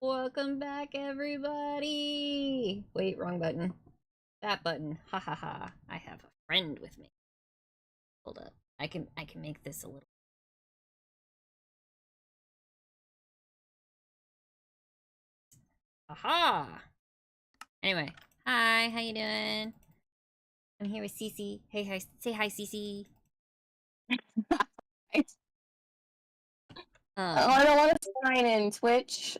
Welcome back, everybody! Wait, wrong button. That button. Ha ha ha. I have a friend with me. Hold up. I can make this a little. Aha! Anyway, hi, how you doing? I'm here with Cece. Hey, hi, say hi, Cece. Oh, I don't want to sign in Twitch.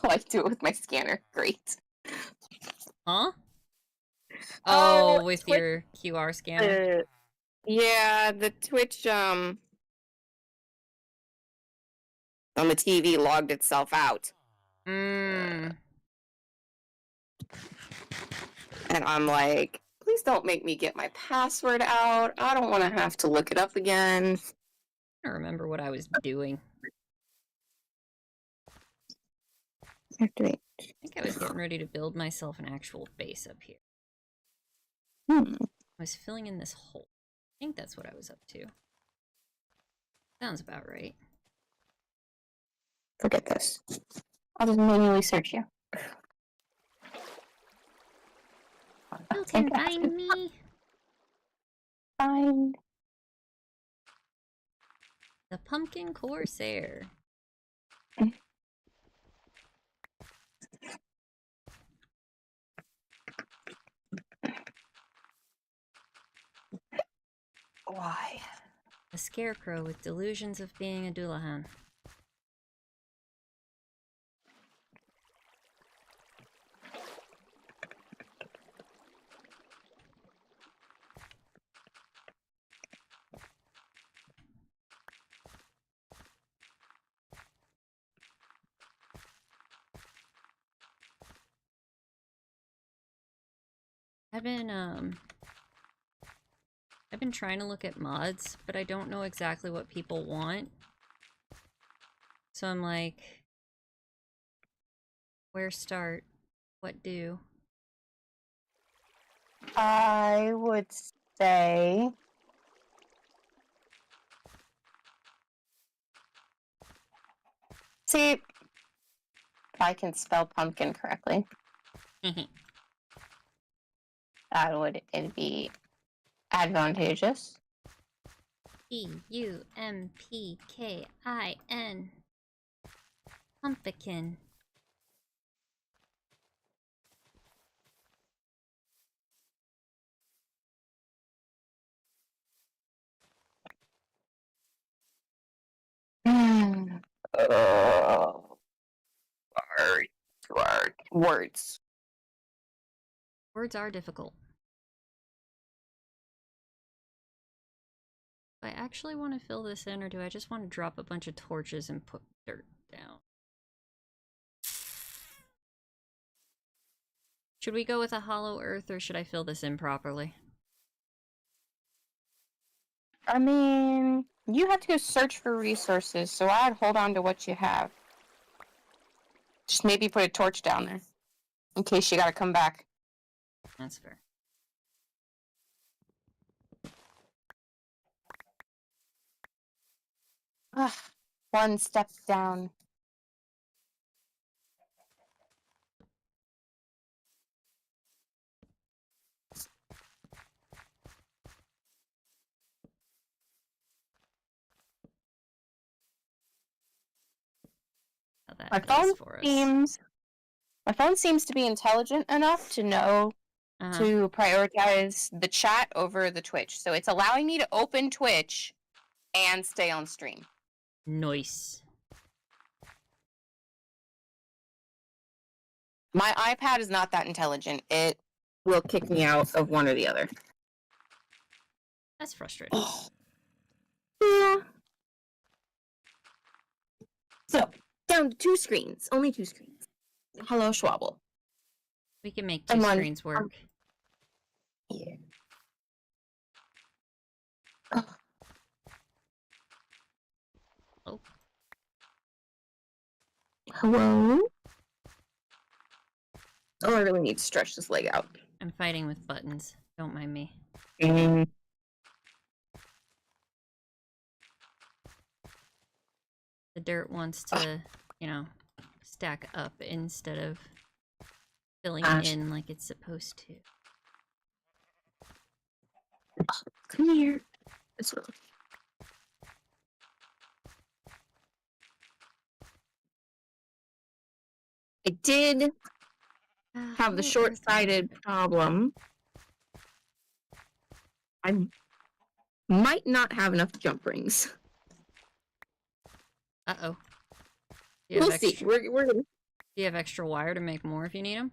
Oh, I do it with my scanner. Great. Huh? Oh, Oh, with Twitch. your QR scanner? Yeah, the Twitch on the TV logged itself out. Mmm. And I'm like, please don't make me get my password out. I don't want to have to look it up again. I don't remember what I was doing. I think I was getting ready to build myself an actual base up here. I was filling in this hole. I think that's what I was up to. Sounds about right. Forget this. I'll just manually search you. You can find me. Find The Pumpkin Corsair. why? A scarecrow with delusions of being a Dullahan. I've been trying to look at mods, but I don't know exactly what people want. So I'm like, where start? What do? I would say see if I can spell pumpkin correctly. That would it'd be advantageous. Pumpkin. Pumpkin. Words. Words are difficult. Do I actually want to fill this in, or do I just want to drop a bunch of torches and put dirt down? Should we go with a hollow earth, or should I fill this in properly? I mean, you have to go search for resources, so I'd hold on to what you have. Just maybe put a torch down there, in case you gotta come back. That's fair. Ugh, one step down. That does for us. My phone seems to be intelligent enough to know to prioritize the chat over the Twitch. So it's allowing me to open Twitch and stay on stream. Nice. My iPad is not that intelligent. It will kick me out of one or the other. That's frustrating. Yeah. So, down to 2 screens. Only 2 screens. Hello, Schwabble. We can make 2 screens work. Yeah. Oh. Hello? Oh, I really need to stretch this leg out. I'm fighting with buttons. Don't mind me. The dirt wants to you know, stack up instead of filling it in like it's supposed to. Come here. I did have the short-sighted problem. I might not have enough jump rings. Uh-oh. We'll see. We're gonna... Do you have extra wire to make more if you need them?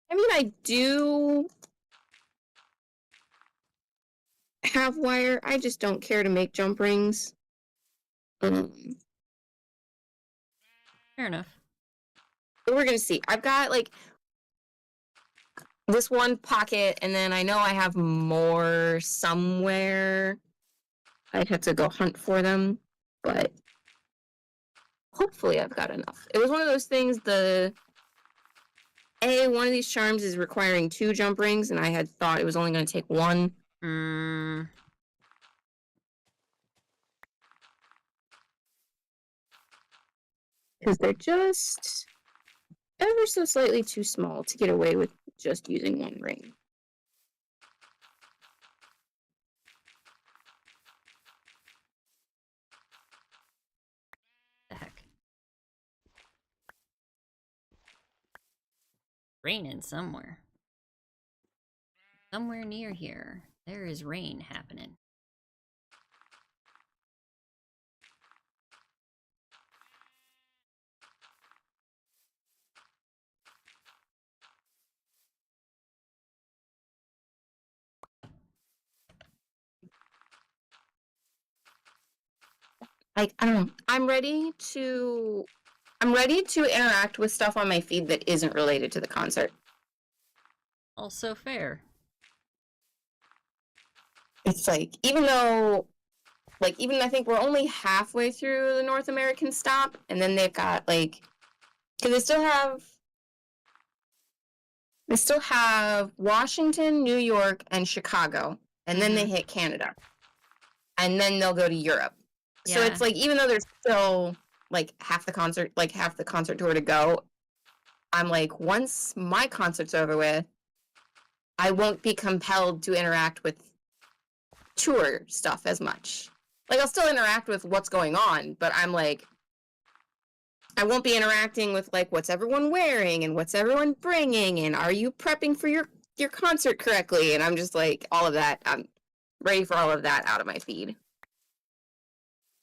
I mean, I do have wire. I just don't care to make jump rings. Fair enough. But we're gonna see. I've got like this one pocket, and then I know I have more somewhere. I'd have to go hunt for them, but hopefully I've got enough. It was one of those things, one of these charms is requiring 2 jump rings, and I had thought it was only going to take 1. Because they're just ever so slightly too small to get away with just using 1 ring. The heck? Raining somewhere. Somewhere near here, there is rain happening. Like, I don't know. I'm ready to interact with stuff on my feed that isn't related to the concert. Also fair. It's like, even I think we're only halfway through the North American stop, and then they've got like, because they still have Washington, New York, and Chicago, and then they hit Canada, and then they'll go to Europe. Yeah. So it's like, even though there's still like half the concert tour to go, I'm like, once my concert's over with, I won't be compelled to interact with tour stuff as much. Like, I'll still interact with what's going on, but I'm like, I won't be interacting with like what's everyone wearing and what's everyone bringing and are you prepping for your concert correctly, and I'm just like, all of that, I'm ready for all of that out of my feed.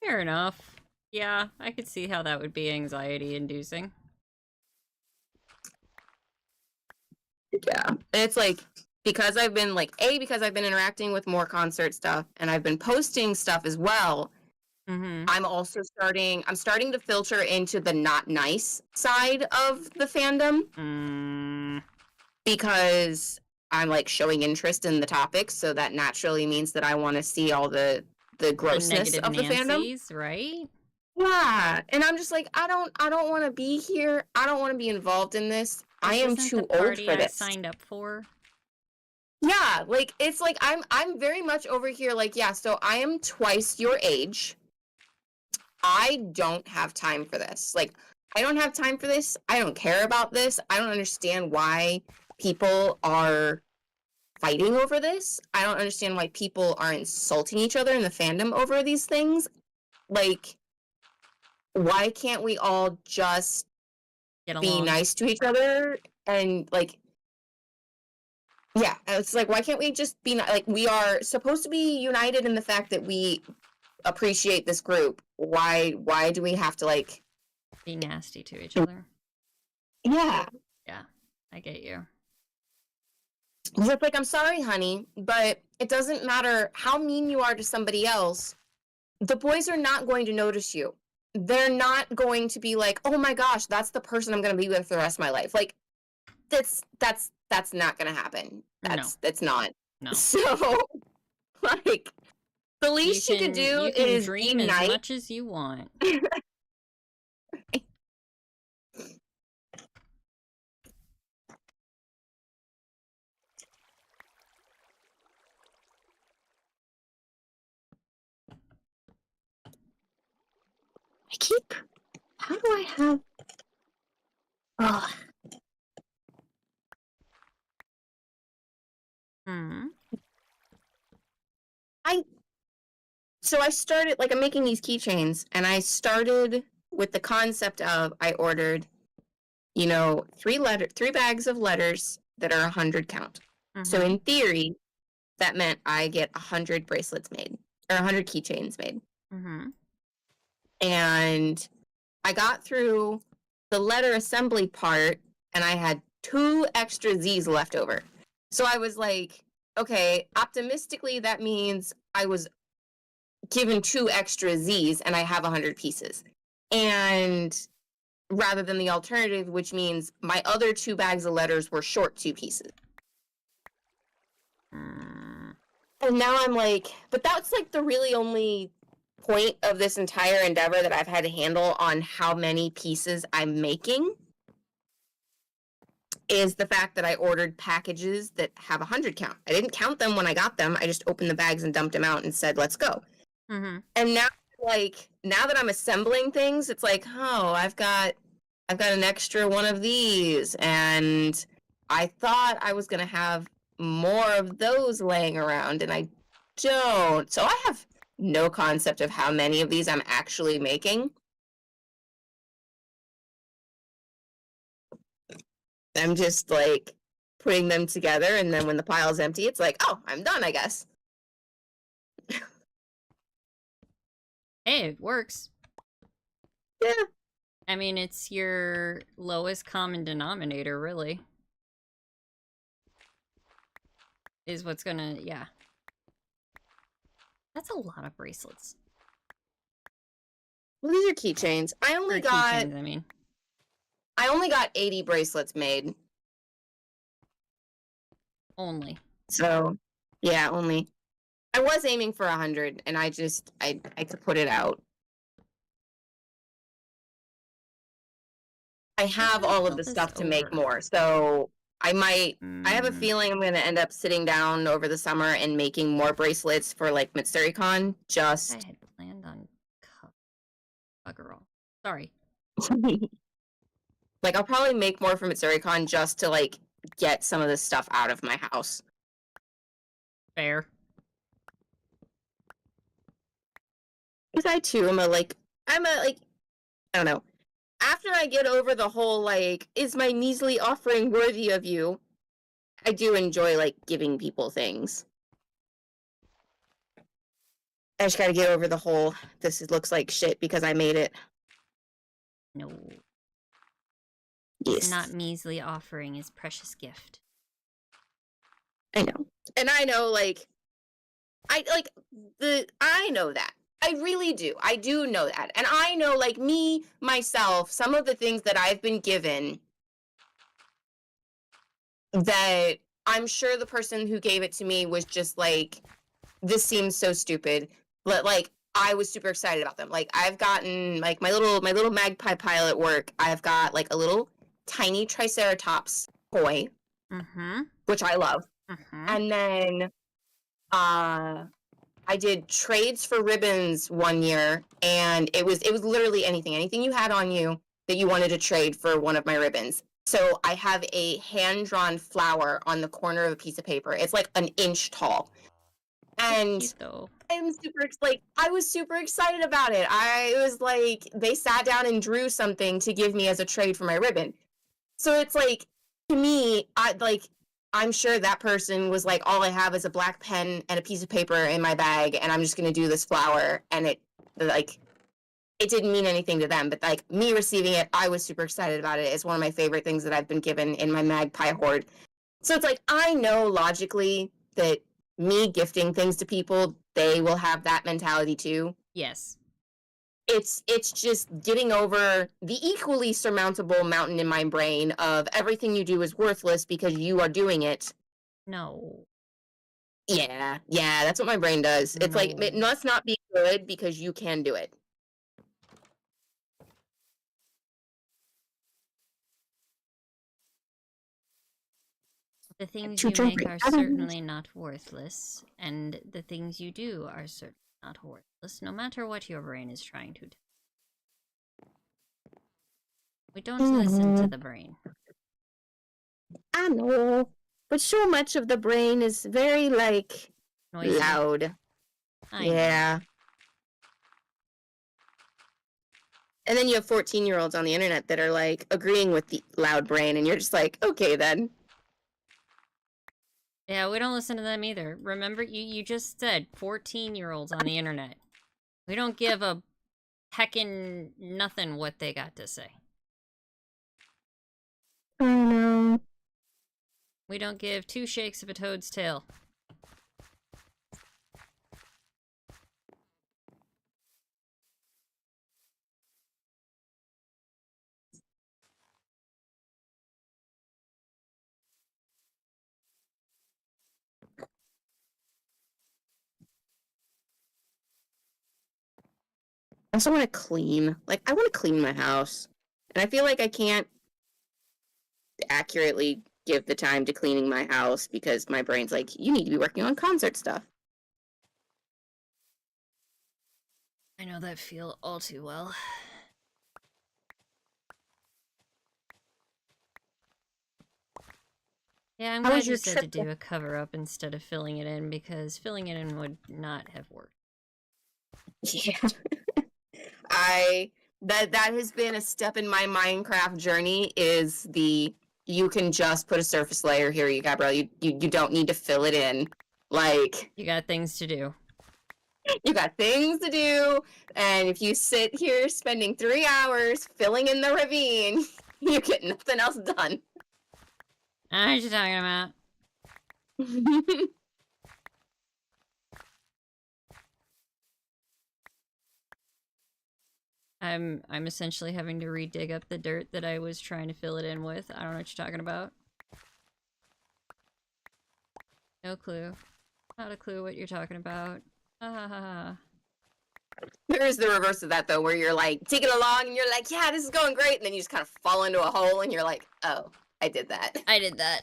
Fair enough. Yeah, I could see how that would be anxiety inducing. Yeah, it's like, because I've been interacting with more concert stuff, and I've been posting stuff as well. I'm also starting to filter into the not nice side of the fandom. Because I'm like showing interest in the topics, so that naturally means that I want to see all the grossness of the fandom, right? Yeah, and I'm just like, I don't want to be here. I don't want to be involved in this. I am too old for this. I signed up for. Yeah, like, it's like I'm very much over here like, yeah, so I am twice your age. I don't have time for this. Like, I don't have time for this. I don't care about this. I don't understand why people are fighting over this. I don't understand why people are insulting each other in the fandom over these things. Like, why can't we all just be nice to each other? And like, yeah, it's like, why can't we just be like, we are supposed to be united in the fact that we appreciate this group. Why do we have to like be nasty to each other? Yeah, I get you. It's like, I'm sorry, honey, but it doesn't matter how mean you are to somebody else. The boys are not going to notice you. They're not going to be like, oh my gosh, that's the person I'm going to be with for the rest of my life. Like, that's not going to happen. That's not. No. So, like, the least you can do is dream as much as you want. How do I have... Oh. So I started, like, I'm making these keychains, and I started with the concept of, I ordered, you know, 3 bags of letters that are 100 count. So in theory, that meant I get 100 bracelets made, or 100 keychains made. And I got through the letter assembly part, and I had 2 extra Z's left over. So I was like, okay, optimistically, that means I was given 2 extra Z's and I have 100 pieces. And rather than the alternative, which means my other 2 bags of letters were short 2 pieces. And now I'm like, but that's like the really only point of this entire endeavor that I've had to handle on how many pieces I'm making, is the fact that I ordered packages that have 100 count. I didn't count them when I got them. I just opened the bags and dumped them out and said, let's go. And now, like, now that I'm assembling things, it's like, oh, I've got an extra one of these, and I thought I was going to have more of those laying around, and I don't. So I have no concept of how many of these I'm actually making. I'm just, like, putting them together, and then when the pile's empty, it's like, oh, I'm done, I guess. Hey, it works. Yeah. I mean, it's your lowest common denominator, really. Is what's gonna, yeah. That's a lot of bracelets. Well, these are keychains. I only got... Keychains, I mean. I only got 80 bracelets made. Only. So, yeah, only. I was aiming for 100, and I could put it out. I have all of the stuff to make more, so I might... I have a feeling I'm going to end up sitting down over the summer and making more bracelets for, like, MitsuriCon, just... I had planned on... Bugger all. Sorry. Like, I'll probably make more for MitsuriCon just to, like, get some of this stuff out of my house. Fair. Because I, too, am I don't know. After I get over the whole, like, is my measly offering worthy of you, I do enjoy, like, giving people things. I just gotta get over the whole, looks like shit because I made it. No. Yes. Not measly offering is precious gift. I know. And I know, like, I know that. I really do. I do know that. And I know, like, me, myself, some of the things that I've been given that I'm sure the person who gave it to me was just like, this seems so stupid. But, like, I was super excited about them. Like, I've gotten, like, my little magpie pile at work, I've got, like, a little tiny Triceratops toy, which I love. And then, I did trades for ribbons one year, and it was literally anything you had on you that you wanted to trade for one of my ribbons. So I have a hand-drawn flower on the corner of a piece of paper. It's like an inch tall. And I was super excited about it. It was like, they sat down and drew something to give me as a trade for my ribbon. So it's like, to me, I'm sure that person was like, all I have is a black pen and a piece of paper in my bag, and I'm just going to do this flower. And it didn't mean anything to them, but, like, me receiving it, I was super excited about it. It's one of my favorite things that I've been given in my magpie hoard. So it's like, I know logically that me gifting things to people, they will have that mentality too. Yes. It's just getting over the equally surmountable mountain in my brain of everything you do is worthless because you are doing it. No. Yeah, that's what my brain does. It's like, it must not be good because you can do it. The things you make are certainly not worthless, and the things you do are certainly not worthless, no matter what your brain is trying to do. We don't listen to the brain. I know, but so much of the brain is very, like, Noisy. loud. Yeah. And then you have 14-year-olds on the internet that are, like, agreeing with the loud brain, and you're just like, okay, then. Yeah, we don't listen to them either. Remember, you just said 14-year-olds on the internet. We don't give a heckin' nothing what they got to say. Oh, no. We don't give two shakes of a toad's tail. I also want to clean. Like, I want to clean my house. And I feel like I can't accurately give the time to cleaning my house because my brain's like, you need to be working on concert stuff. I know that feel all too well. Yeah, I'm glad you said to do a cover-up instead of filling it in, because filling it in would not have worked. Yeah. That has been a step in my Minecraft journey, is the, you can just put a surface layer here, you got, bro. You don't need to fill it in. Like, you got things to do. You got things to do, and if you sit here spending 3 hours filling in the ravine, you get nothing else done. I know what you're talking about. I'm essentially having to re-dig up the dirt that I was trying to fill it in with. I don't know what you're talking about. No clue. Not a clue what you're talking about. There is the reverse of that, though, where you're like taking along and you're like, yeah, this is going great, and then you just kind of fall into a hole and you're like, oh, I did that. I did that.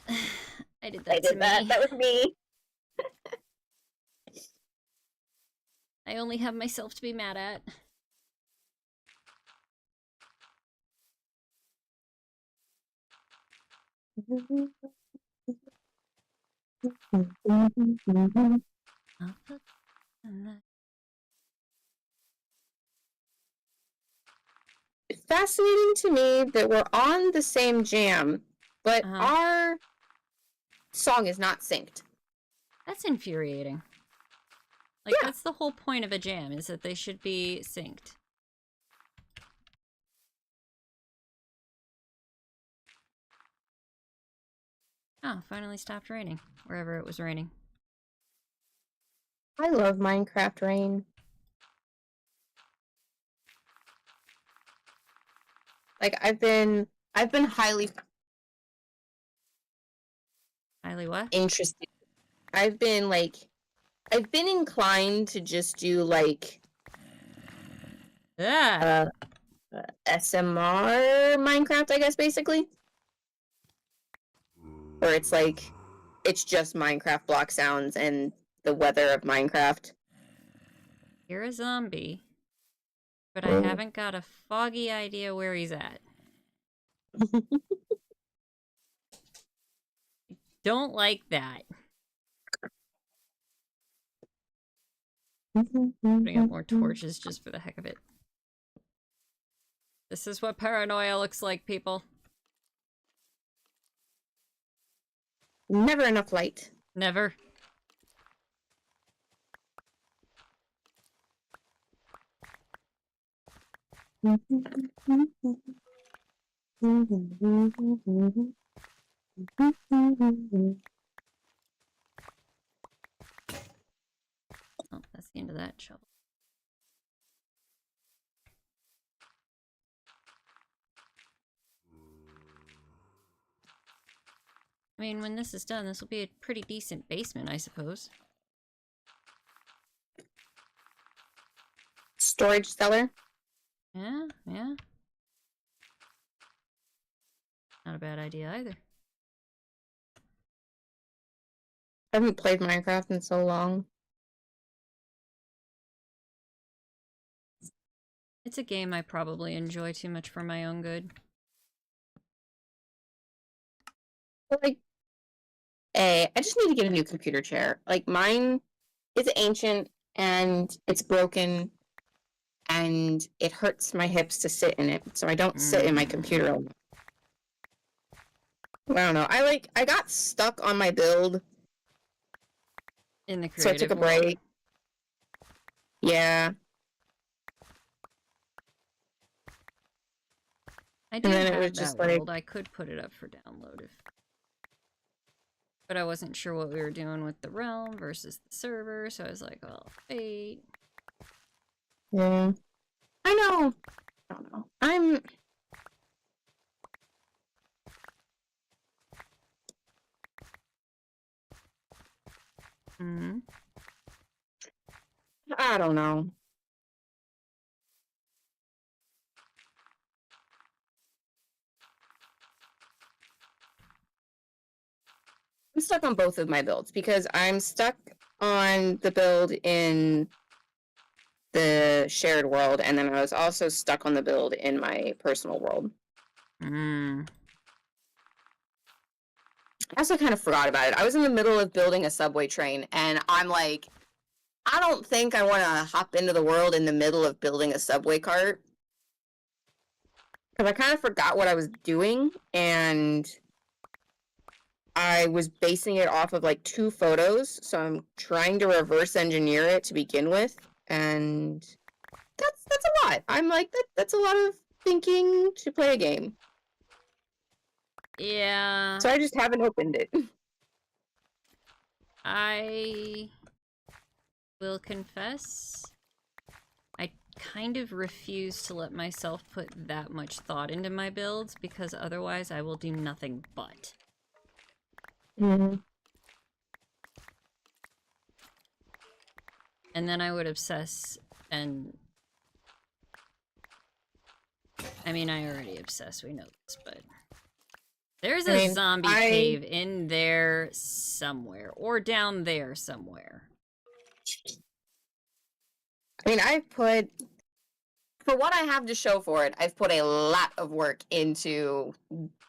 I did that. That was me. I only have myself to be mad at. It's fascinating to me that we're on the same jam, but our song is not synced. That's infuriating. Like, yeah. That's the whole point of a jam, is that they should be synced. Oh, finally stopped raining, wherever it was raining. I love Minecraft rain. Like, I've been highly what? Interested. I've been inclined to just do like SMR Minecraft, I guess, basically. Where it's like, it's just Minecraft block sounds and the weather of Minecraft. You're a zombie, but I haven't got a foggy idea where he's at. Don't like that. Putting up more torches just for the heck of it. This is what paranoia looks like, people. Never enough light. Never. Oh, that's the end of that shovel. I mean, when this is done, this will be a pretty decent basement, I suppose. Storage cellar? Yeah, yeah. Not a bad idea either. I haven't played Minecraft in so long. It's a game I probably enjoy too much for my own good. Like, I just need to get a new computer chair. Like, mine is ancient and it's broken and it hurts my hips to sit in it, so I don't sit in my computer a lot. I don't know. I got stuck on my build. In the So I creative took a world. break. Yeah. I do then it have was that just like- world. I could put it up for download if... But I wasn't sure what we were doing with the realm versus the server, so I was like, well, wait. Yeah. I know. I don't know. I don't know. I'm stuck on both of my builds because I'm stuck on the build in the shared world, and then I was also stuck on the build in my personal world. I also kind of forgot about it. I was in the middle of building a subway train, and I'm like, I don't think I want to hop into the world in the middle of building a subway cart. Because I kind of forgot what I was doing, and I was basing it off of like 2 photos, so I'm trying to reverse engineer it to begin with, and that's a lot. I'm like, that's a lot of thinking to play a game. Yeah. So I just haven't opened it. I will confess, I kind of refuse to let myself put that much thought into my builds, because otherwise I will do nothing but. And then I would obsess, and... I mean, I already obsess, we know this, but... There's a zombie cave in there somewhere, or down there somewhere. I mean, for what I have to show for it, I've put a lot of work into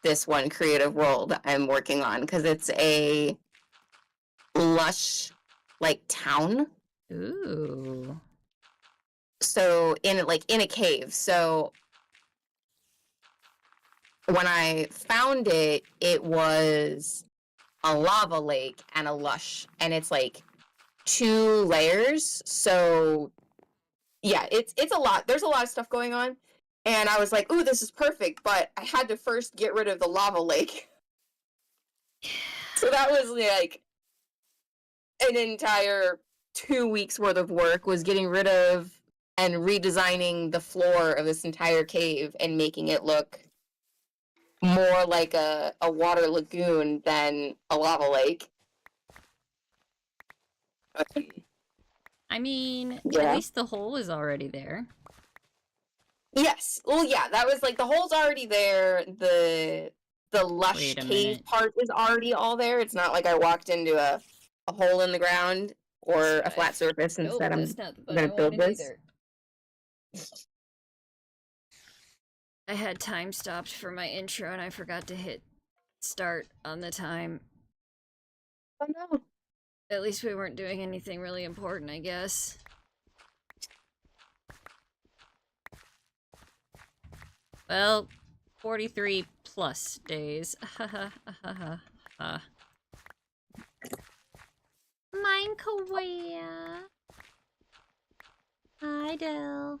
this one creative world I'm working on, because it's a lush, like, town. Ooh. So, in a cave. So, when I found it, it was a lava lake and a lush, and it's like 2 layers. So yeah, it's a lot. There's a lot of stuff going on, and I was like, "Ooh, this is perfect," but I had to first get rid of the lava lake. So that was like an entire 2 weeks worth of work, was getting rid of and redesigning the floor of this entire cave and making it look more like a water lagoon than a lava lake. I mean, Yeah. at least the hole is already there. Yes. Well, yeah, that was like the hole's already there. The lush cave part is already all there. It's not like I walked into a hole in the ground or a flat surface and said I'm gonna build this. I had time stopped for my intro and I forgot to hit start on the time. Oh no. At least we weren't doing anything really important, I guess. Well, 43 plus days. Mine Kawaii. Hi, Del.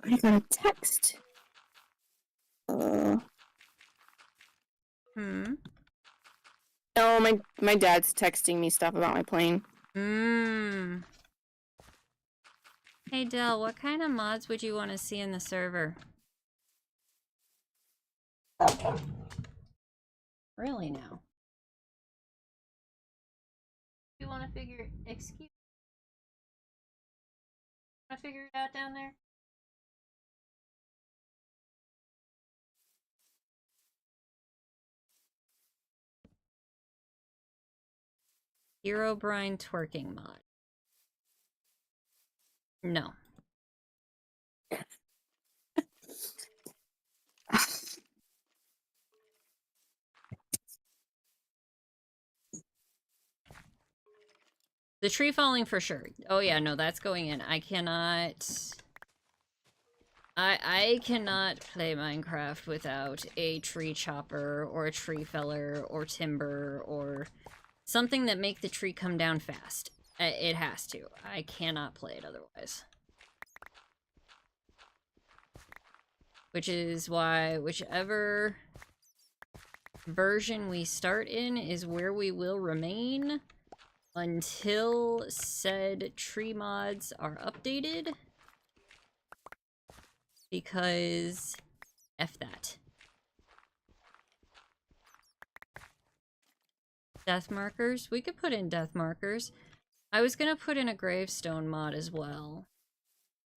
I got a text. No, my dad's texting me stuff about my plane. Hey Del, what kind of mods would you want to see in the server? Really now? You want to figure... Excuse... Want to figure it out down there? Herobrine twerking mod. No. The tree falling for sure. Oh yeah, no, that's going in. I cannot... I cannot play Minecraft without a tree chopper, or a tree feller, or timber, or something that make the tree come down fast. It has to. I cannot play it otherwise. Which is why whichever version we start in is where we will remain until said tree mods are updated. Because F that. Death markers? We could put in death markers. I was gonna put in a gravestone mod as well.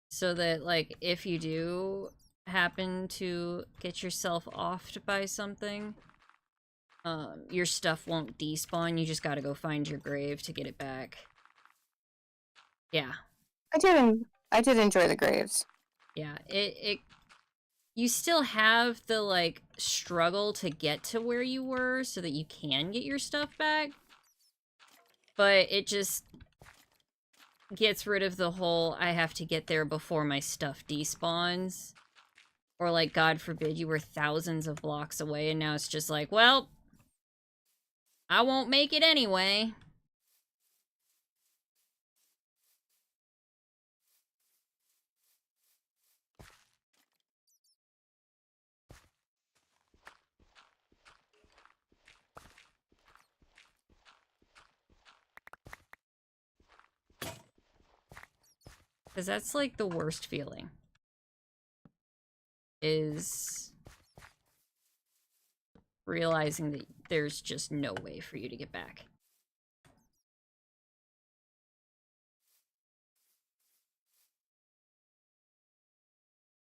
So that, like, if you do happen to get yourself offed by something, your stuff won't despawn. You just gotta go find your grave to get it back. Yeah. I did enjoy the graves. Yeah, you still have the, like, struggle to get to where you were so that you can get your stuff back. But it just gets rid of the whole, I have to get there before my stuff despawns. Or, like, God forbid, you were thousands of blocks away and now it's just like, well, I won't make it anyway. Because that's, like, the worst feeling. Is realizing that there's just no way for you to get back.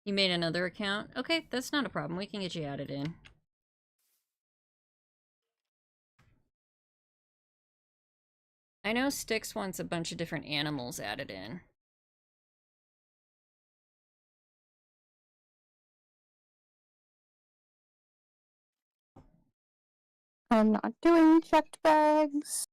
You made another account? Okay, that's not a problem. We can get you added in. I know Styx wants a bunch of different animals added in. I'm not doing checked bags.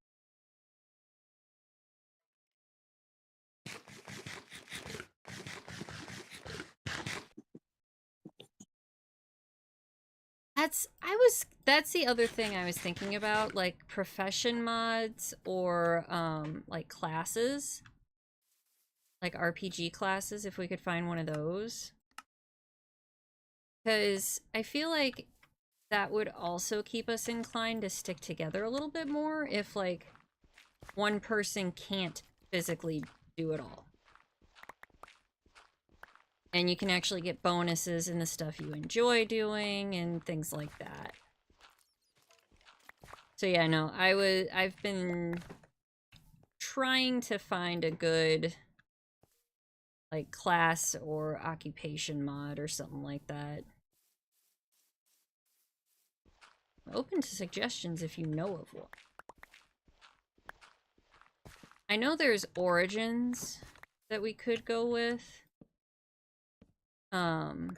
That's the other thing I was thinking about, like profession mods or like classes. Like RPG classes, if we could find one of those. Because I feel like that would also keep us inclined to stick together a little bit more if, like, one person can't physically do it all. And you can actually get bonuses in the stuff you enjoy doing and things like that. So yeah, no, I've been trying to find a good, like, class or occupation mod or something like that. I'm open to suggestions if you know of one. I know there's origins that we could go with. And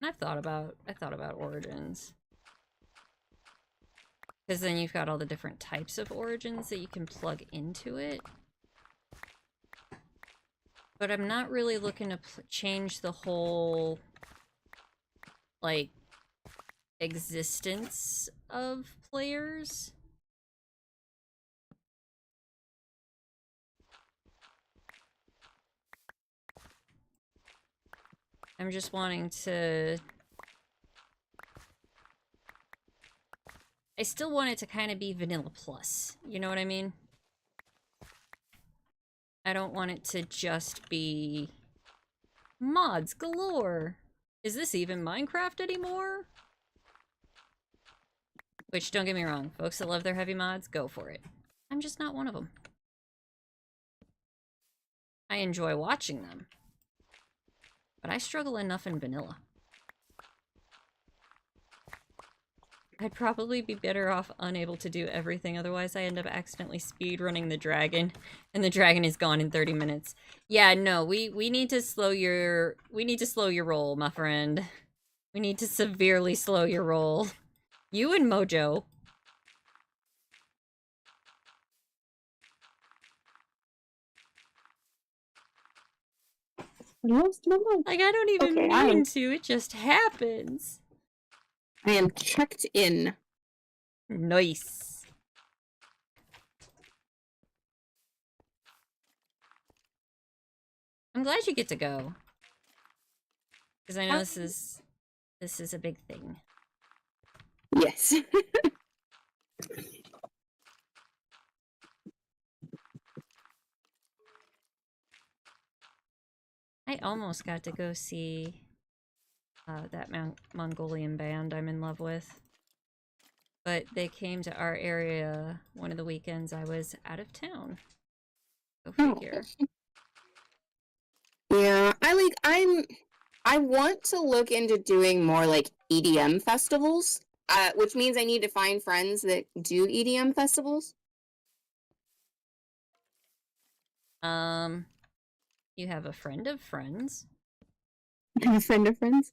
I thought about origins. Because then you've got all the different types of origins that you can plug into it. But I'm not really looking to change the whole, like, existence of players. I'm just wanting to... I still want it to kind of be vanilla plus. You know what I mean? I don't want it to just be mods galore. Is this even Minecraft anymore? Which, don't get me wrong, folks that love their heavy mods, go for it. I'm just not one of them. I enjoy watching them. But I struggle enough in vanilla. I'd probably be better off unable to do everything, otherwise I end up accidentally speedrunning the dragon, and the dragon is gone in 30 minutes. Yeah, no, we need to slow your roll, my friend. We need to severely slow your roll. You and Mojo. Like, I don't even mean to, it just happens. I am checked in. Nice. I'm glad you get to go. Because I know this is a big thing. Yes. I almost got to go see that Mongolian band I'm in love with. But they came to our area one of the weekends I was out of town. Go figure. Yeah, I want to look into doing more like EDM festivals, which means I need to find friends that do EDM festivals. You have a friend of friends. A friend of friends?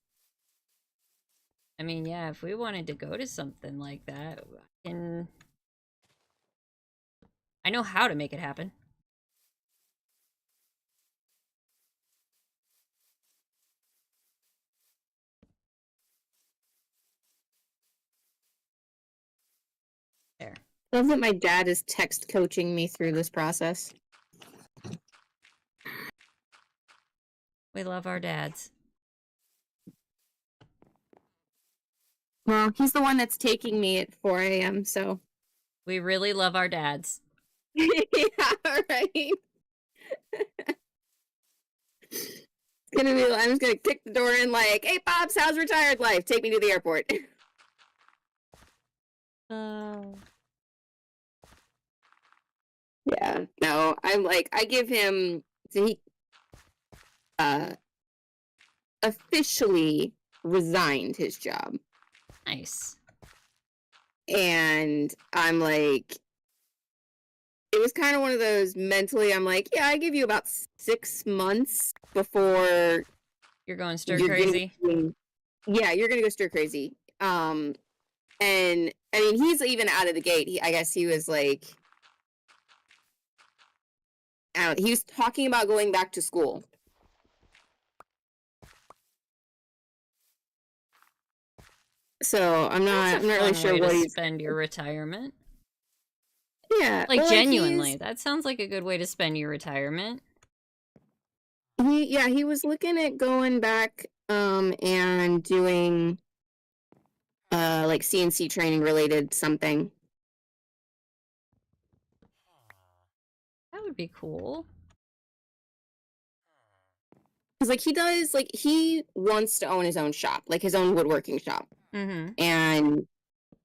I mean, yeah, if we wanted to go to something like that, I know how to make it happen. There. I love that my dad is text coaching me through this process. We love our dads. Well, he's the one that's taking me at 4 a.m., so. We really love our dads. Yeah, right. I'm just gonna kick the door in like, hey, Pops, how's retired life? Take me to the airport. Yeah, no, I'm like, I give him, so he officially resigned his job. Nice. And I'm like, it was kind of one of those mentally, I'm like, yeah, I give you about 6 months before you're going stir crazy. Yeah, you're gonna go stir crazy. And I mean, he's even out of the gate. I guess he was like, he was talking about going back to school. So I'm not really sure what he's spend your retirement. Yeah, like genuinely, that sounds like a good way to spend your retirement. He was looking at going back and doing like CNC training related something. That would be cool. Because like he wants to own his own shop, like his own woodworking shop. Mm-hmm. And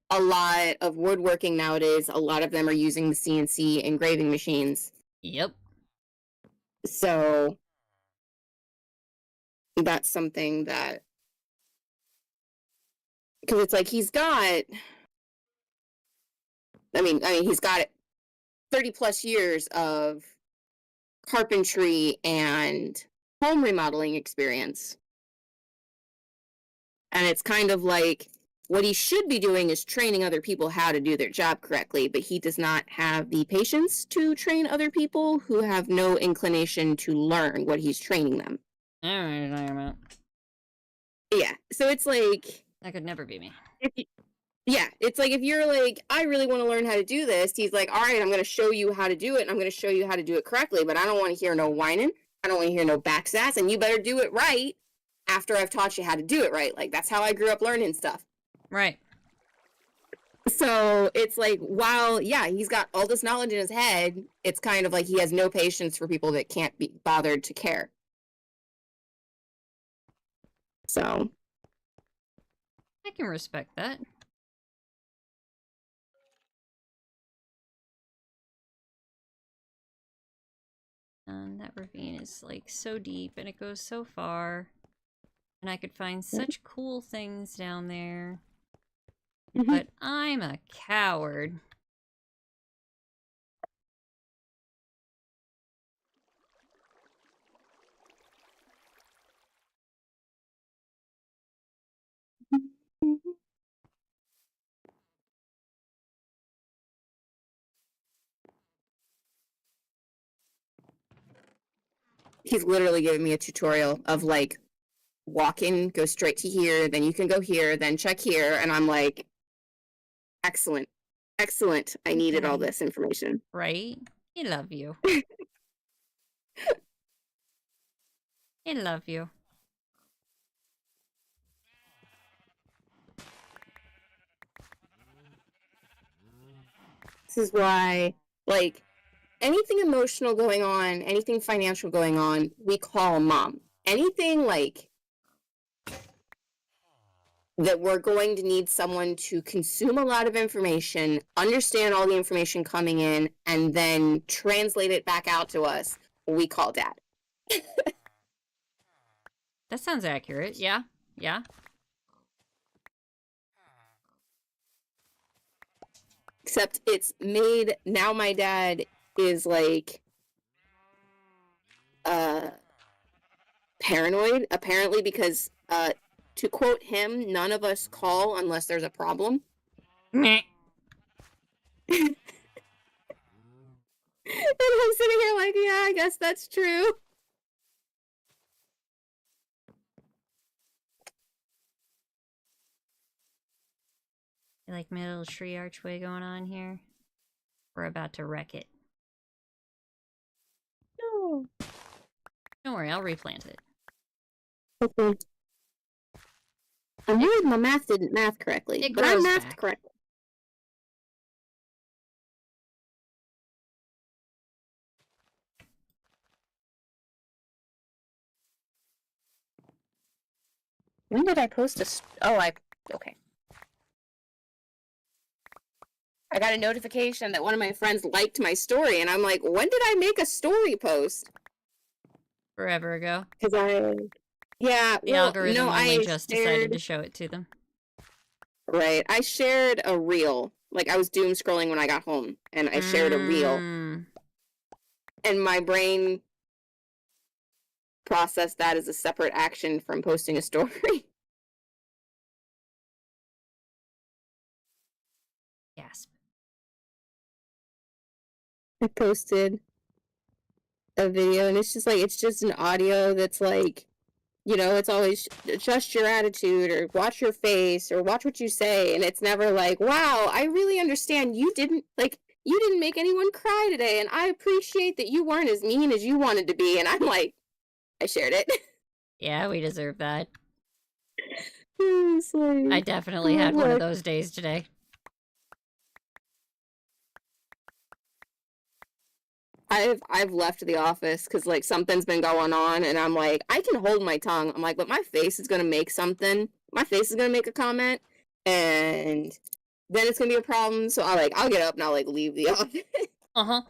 a lot of woodworking nowadays, a lot of them are using the CNC engraving machines. Yep. So that's something that, because it's like he's got, I mean he's got 30 plus years of carpentry and home remodeling experience. And it's kind of like, what he should be doing is training other people how to do their job correctly, but he does not have the patience to train other people who have no inclination to learn what he's training them. I don't know what you're talking about. Yeah, so it's like... That could never be me. Yeah, it's like if you're like, I really want to learn how to do this, he's like, all right, I'm going to show you how to do it, and I'm going to show you how to do it correctly, but I don't want to hear no whining, I don't want to hear no back sass, and you better do it right after I've taught you how to do it right. Like, that's how I grew up learning stuff. Right. So it's like, while, yeah, he's got all this knowledge in his head, it's kind of like he has no patience for people that can't be bothered to care. So. I can respect that. And that ravine is like so deep and it goes so far. And I could find such cool things down there. but I'm a coward. He's literally giving me a tutorial of like, walk in, go straight to here, then you can go here, then check here. And I'm like, excellent. Excellent. I needed all this information. Right? I love you. I love you. This is why, like, anything emotional going on, anything financial going on, we call mom. Anything like that we're going to need someone to consume a lot of information, understand all the information coming in, and then translate it back out to us, we call dad. That sounds accurate. Yeah. Yeah. Except it's made, now my dad is like paranoid, apparently, because to quote him, none of us call unless there's a problem. Meh. And I'm sitting here like, yeah, I guess that's true. You like my little tree archway going on here? We're about to wreck it. No. Don't worry, I'll replant it. Okay. I'm worried my math didn't math correctly. It but I grows mathed back. correctly. When did I post a... okay. I got a notification that one of my friends liked my story, and I'm like, when did I make a story post? Forever ago. Because yeah, The well, algorithm no, only I just decided to show it to them. Right. I shared a reel. Like, I was doom scrolling when I got home, and I shared a reel. And my brain processed that as a separate action from posting a story. Gasp. I posted a video, and it's just an audio that's like, you know, it's always adjust your attitude or watch your face or watch what you say. And it's never like, wow, I really understand you didn't make anyone cry today. And I appreciate that you weren't as mean as you wanted to be. And I'm like, I shared it. Yeah, we deserve that. Like, I definitely had one of those days today. I've left the office because like something's been going on, and I'm like, I can hold my tongue. I'm like, but my face is gonna make something. My face is gonna make a comment, and then it's gonna be a problem. So I'll get up and I'll like leave the office. Uh-huh.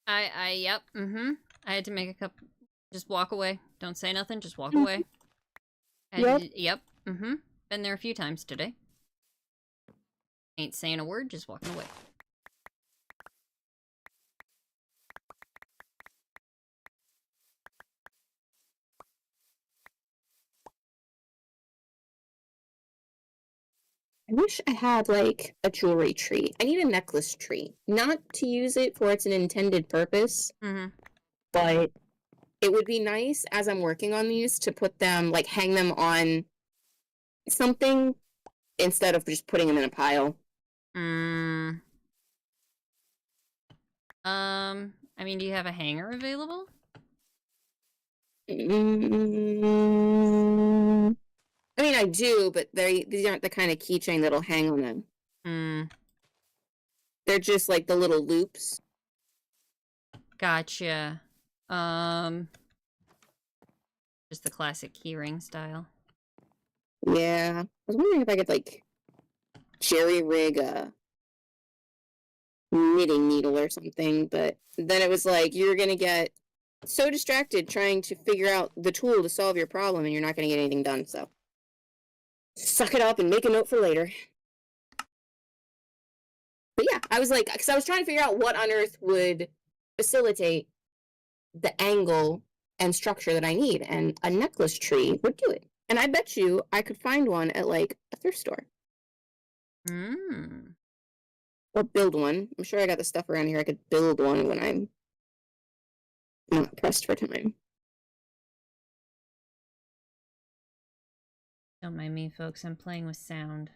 Yep, I had to make a couple, just walk away. Don't say nothing, just walk away. Yep, Been there a few times today. Ain't saying a word, just walking away. I wish I had like a jewelry tree. I need a necklace tree, not to use it for its intended purpose, but it would be nice as I'm working on these to put them, like hang them on something instead of just putting them in a pile. I mean, do you have a hanger available? I mean, I do, but these aren't the kind of keychain that'll hang on them. They're just like the little loops. Gotcha. Just the classic keyring style. Yeah. I was wondering if I could like jerry rig a knitting needle or something, but then it was like, you're gonna get so distracted trying to figure out the tool to solve your problem, and you're not going to get anything done. So suck it up and make a note for later. But yeah, I was like, because I was trying to figure out what on earth would facilitate the angle and structure that I need, and a necklace tree would do it. And I bet you I could find one at like a thrift store. Or build one. I'm sure I got the stuff around here. I could build one when I'm not pressed for time. Don't mind me, folks. I'm playing with sound.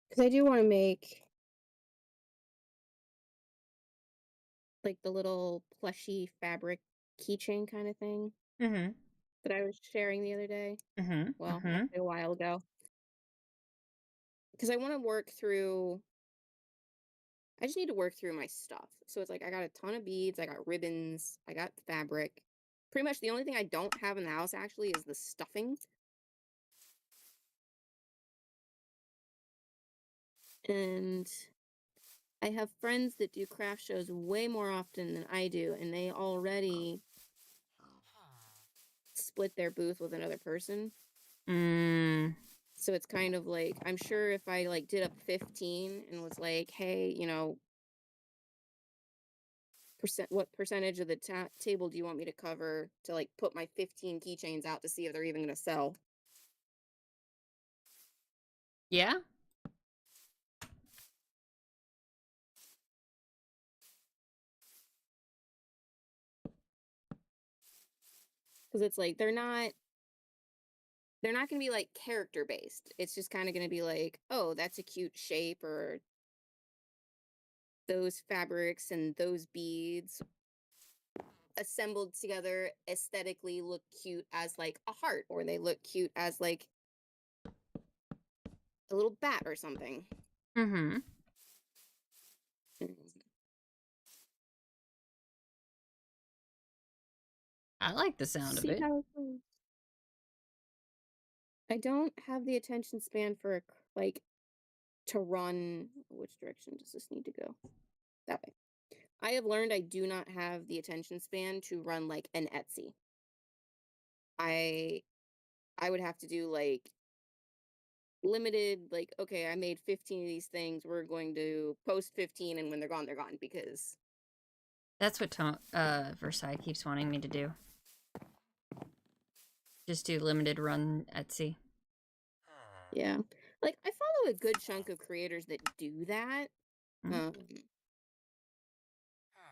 Because I do want to make like the little plushy fabric keychain kind of thing that I was sharing the other day. Well, actually a while ago. Because I want to work through. I just need to work through my stuff. So it's like I got a ton of beads, I got ribbons, I got fabric. Pretty much the only thing I don't have in the house actually is the stuffing. And I have friends that do craft shows way more often than I do, and they already split their booth with another person. So it's kind of like, I'm sure if I like did up 15 and was like, hey, you know, what percentage of the table do you want me to cover to like put my 15 keychains out to see if they're even going to sell? Yeah. Because it's like they're not going to be like character based. It's just kind of going to be like, oh, that's a cute shape, or those fabrics and those beads assembled together aesthetically look cute as like a heart, or they look cute as like a little bat or something. I like the sound of it. I don't have the attention span for like to run. Which direction does this need to go? That way. I have learned I do not have the attention span to run like an Etsy. I would have to do like limited, like, okay, I made 15 of these things. We're going to post 15, and when they're gone, because that's what Versailles keeps wanting me to do. Just do limited run Etsy. Yeah. Like, I follow a good chunk of creators that do that.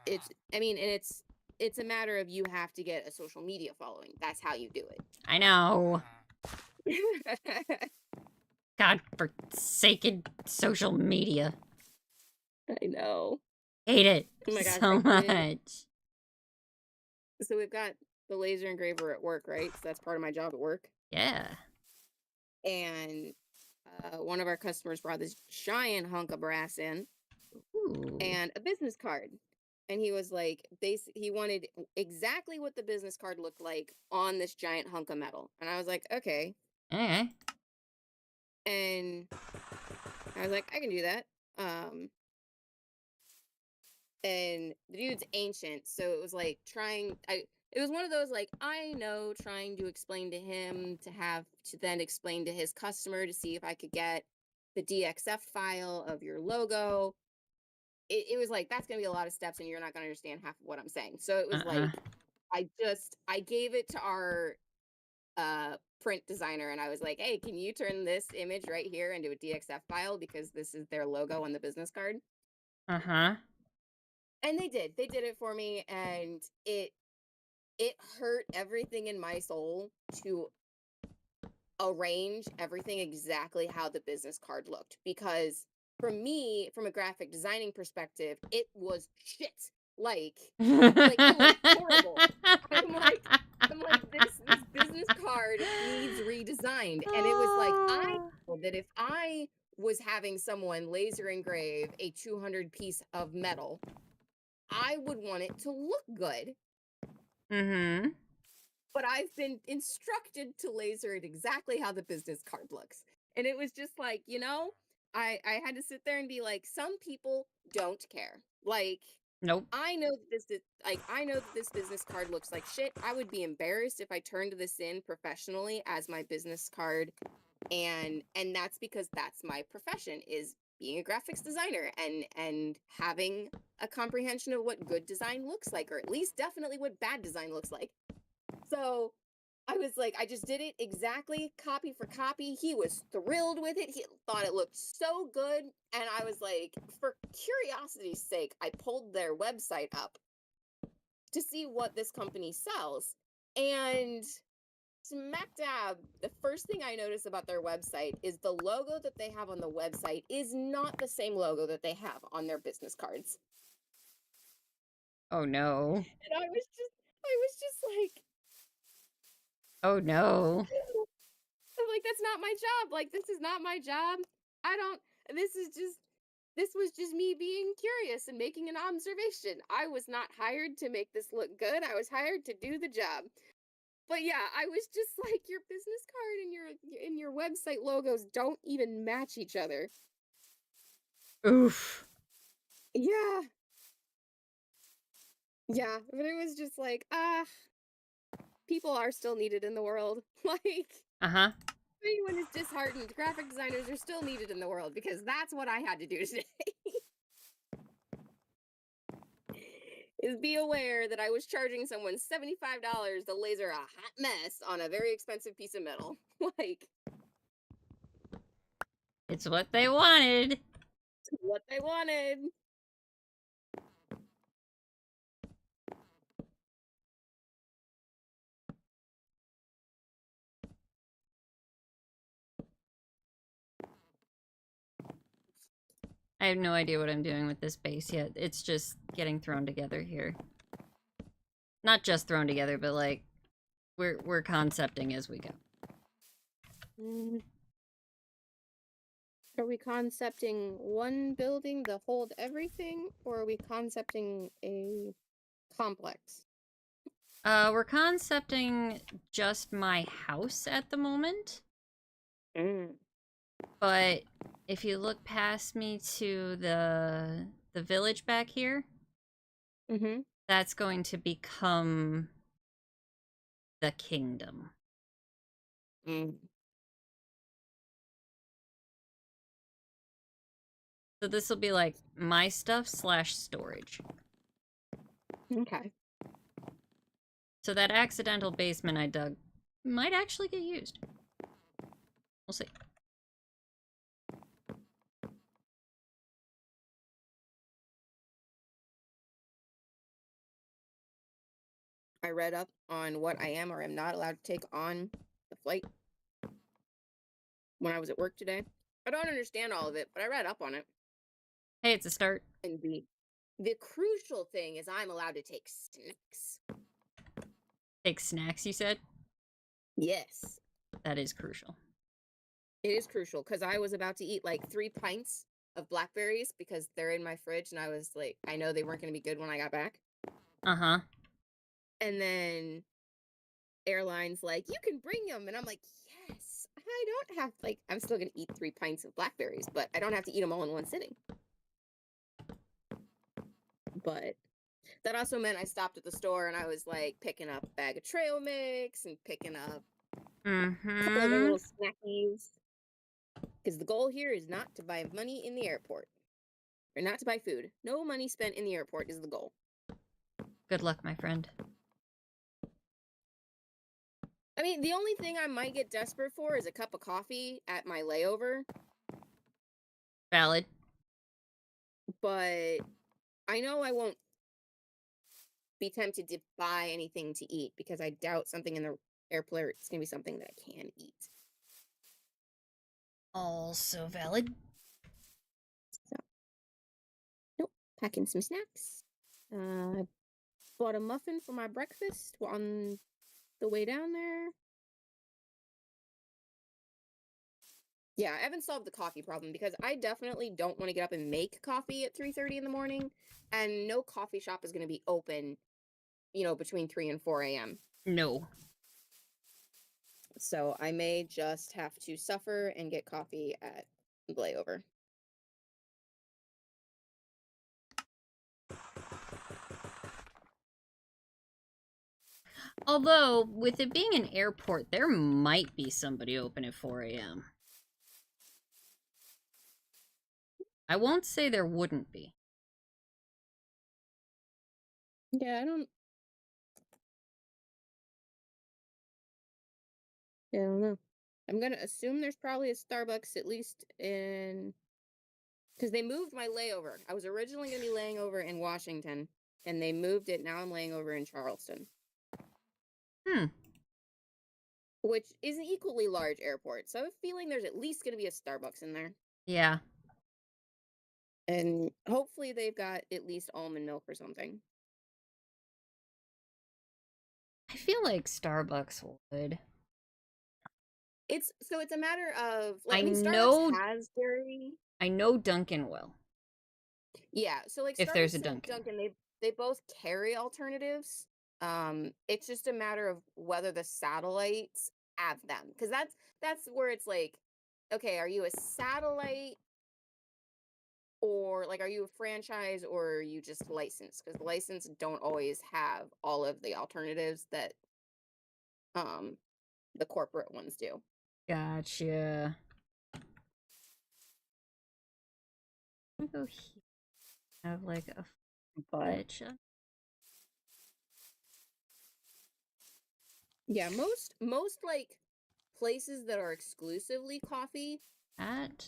It's, I mean, and it's a matter of you have to get a social media following. That's how you do it. I know. God forsaken social media. I know. Hate it so much. So we've got the laser engraver at work, right? So that's part of my job at work. Yeah. And one of our customers brought this giant hunk of brass in. Ooh. And a business card. And he was like, he wanted exactly what the business card looked like on this giant hunk of metal. And I was like, okay. Okay. And I was like, I can do that. And the dude's ancient, so it was like it was one of those like, I know, trying to explain to him to then explain to his customer to see if I could get the DXF file of your logo. It was like, that's gonna be a lot of steps and you're not gonna understand half of what I'm saying. So it was like, I gave it to our print designer, and I was like, hey, can you turn this image right here into a DXF file, because this is their logo on the business card. And they did it for me, and it hurt everything in my soul to arrange everything exactly how the business card looked, because for me, from a graphic designing perspective, it was shit. Like it was horrible. I'm like, this business card needs redesigned. And it was like, I know that if I was having someone laser engrave a 200 piece of metal, I would want it to look good. But I've been instructed to laser it exactly how the business card looks. And it was just like, you know, I had to sit there and be like, some people don't care. Like, Nope. I know that I know that this business card looks like shit. I would be embarrassed if I turned this in professionally as my business card, and that's because that's my profession, is being a graphics designer and having a comprehension of what good design looks like, or at least definitely what bad design looks like. So I was like, I just did it exactly copy for copy. He was thrilled with it. He thought it looked so good. And I was like, for curiosity's sake, I pulled their website up to see what this company sells. And smack dab, the first thing I notice about their website is the logo that they have on the website is not the same logo that they have on their business cards. Oh no. And I was just like, Oh no. I'm like, that's not my job. Like, this is not my job. I don't, this was just me being curious and making an observation. I was not hired to make this look good. I was hired to do the job. But yeah, I was just like, your business card and your website logos don't even match each other. Oof. Yeah. Yeah, but it was just like, people are still needed in the world. Like, Uh-huh. anyone is disheartened, graphic designers are still needed in the world, because that's what I had to do today. Is be aware that I was charging someone $75 to laser a hot mess on a very expensive piece of metal. Like, It's what they wanted. what they wanted. I have no idea what I'm doing with this base yet. It's just getting thrown together here. Not just thrown together, but like we're concepting as we go. Are we concepting one building to hold everything, or are we concepting a complex? We're concepting just my house at the moment. But if you look past me to the village back here, that's going to become the kingdom. So this will be like my stuff / storage. Okay. So that accidental basement I dug might actually get used. We'll see. I read up on what I am or am not allowed to take on the flight when I was at work today. I don't understand all of it, but I read up on it. Hey, it's a start. And the crucial thing is I'm allowed to take snacks. Take snacks, you said? Yes. That is crucial. It is crucial, because I was about to eat like 3 pints of blackberries because they're in my fridge, and I was like, I know they weren't going to be good when I got back. Uh-huh. And then airlines like, you can bring them, and I'm like, yes, I don't have, like, I'm still going to eat 3 pints of blackberries, but I don't have to eat them all in one sitting. But that also meant I stopped at the store and I was like picking up a bag of trail mix and picking up a couple other little snackies. Because the goal here is not to buy money in the airport. Or not to buy food. No money spent in the airport is the goal. Good luck, my friend. I mean, the only thing I might get desperate for is a cup of coffee at my layover. Valid. But I know I won't be tempted to buy anything to eat, because I doubt something in the airport is going to be something that I can eat. Also valid. So, nope, packing some snacks. Bought a muffin for my breakfast on the way down there. Yeah, I haven't solved the coffee problem, because I definitely don't want to get up and make coffee at 3:30 in the morning, and no coffee shop is going to be open, between 3 and 4 a.m. No. So I may just have to suffer and get coffee at the layover. Although, with it being an airport, there might be somebody open at 4 a.m. I won't say there wouldn't be. Yeah, I don't know. I'm gonna assume there's probably a Starbucks at least in, because they moved my layover. I was originally gonna be laying over in Washington, and they moved it. Now I'm laying over in Charleston, which is an equally large airport. So I have a feeling there's at least gonna be a Starbucks in there, Yeah. and hopefully they've got at least almond milk or something. I feel like Starbucks would. It's a matter of like, I I mean, know- Starbucks has dairy. I know Dunkin' will. Yeah, so like If there's a Starbucks and Dunkin'. Dunkin', they both carry alternatives. It's just a matter of whether the satellites have them, because that's where it's like, okay, are you a satellite, or like are you a franchise, or are you just licensed? Because the license don't always have all of the alternatives that um the corporate ones do. Gotcha. I'm gonna go here. Have like a But fudge. yeah, most like places that are exclusively coffee, That.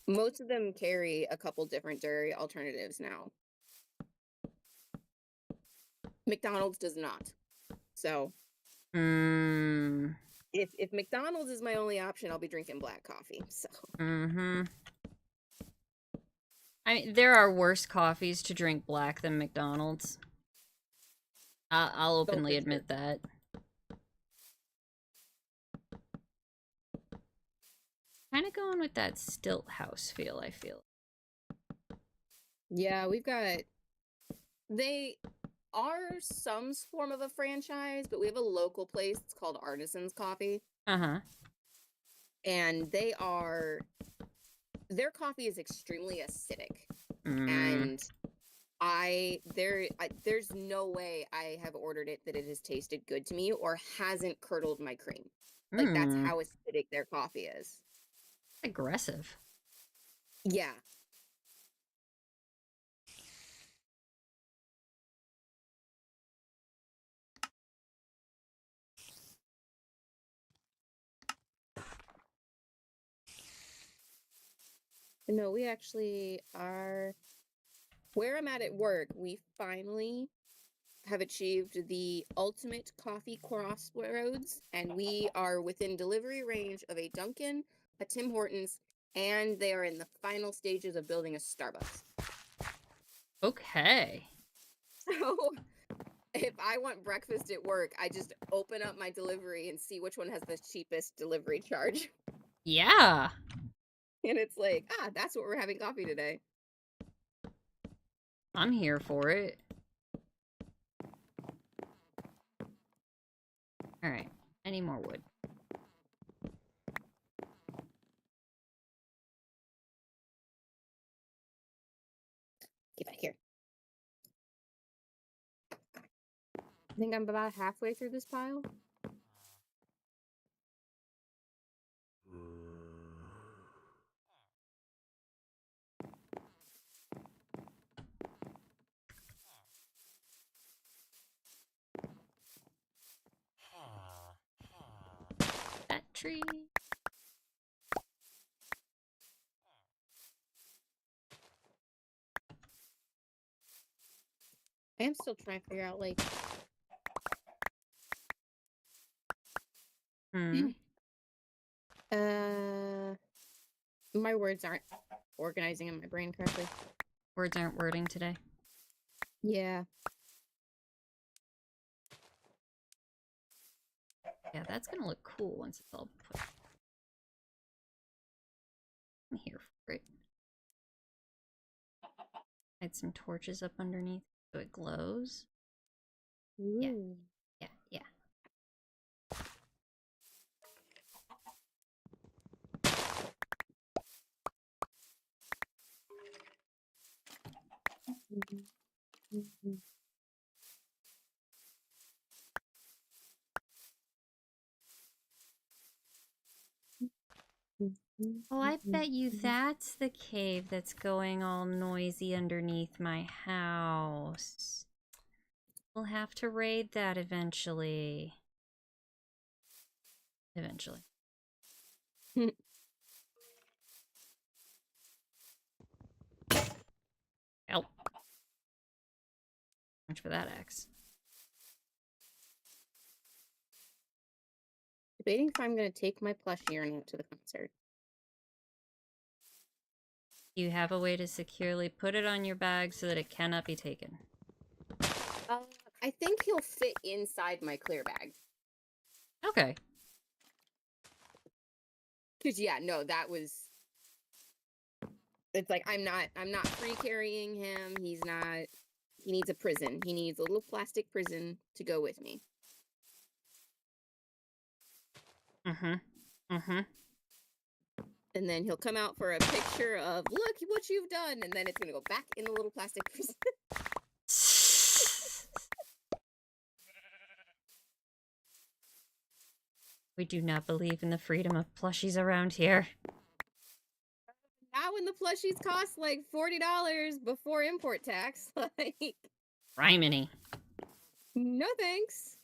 most of them carry a couple different dairy alternatives now. McDonald's does not. So if McDonald's is my only option, I'll be drinking black coffee. So I mean, there are worse coffees to drink black than McDonald's. I'll openly admit that. Kind of going with that Stilt House feel, I feel. yeah, they are some form of a franchise, but we have a local place. It's called Artisans Coffee. And their coffee is extremely acidic. And there's no way I have ordered it that it has tasted good to me or hasn't curdled my cream. Like, that's how acidic their coffee is. Aggressive. Yeah. No, we actually are, where I'm at work, we finally have achieved the ultimate coffee crossroads, and we are within delivery range of a Dunkin', a Tim Hortons, and they are in the final stages of building a Starbucks. Okay. So if I want breakfast at work, I just open up my delivery and see which one has the cheapest delivery charge. Yeah. And it's like, that's what we're having coffee today. I'm here for it. All right. Any more wood? Get back here. I think I'm about halfway through this pile. That tree. I am still trying to figure out, like, my words aren't organizing in my brain correctly. Words aren't wording today. Yeah. Yeah, that's gonna look cool once it's all put. I'm here for it. Add some torches up underneath so it glows. Ooh. Yeah. Oh, I bet you that's the cave that's going all noisy underneath my house. We'll have to raid that eventually. Eventually. Help. Much for that axe. Debating if I'm going to take my plushie or not to the concert. You have a way to securely put it on your bag so that it cannot be taken. I think he'll fit inside my clear bag. Okay. Cause yeah, no, that was. It's like I'm not free carrying him. He's not. He needs a prison. He needs a little plastic prison to go with me. And then he'll come out for a picture of, look what you've done, and then it's gonna go back in the little plastic prison. We do not believe in the freedom of plushies around here. Now when the plushies cost like $40 before import tax, like Rhyminy. no thanks.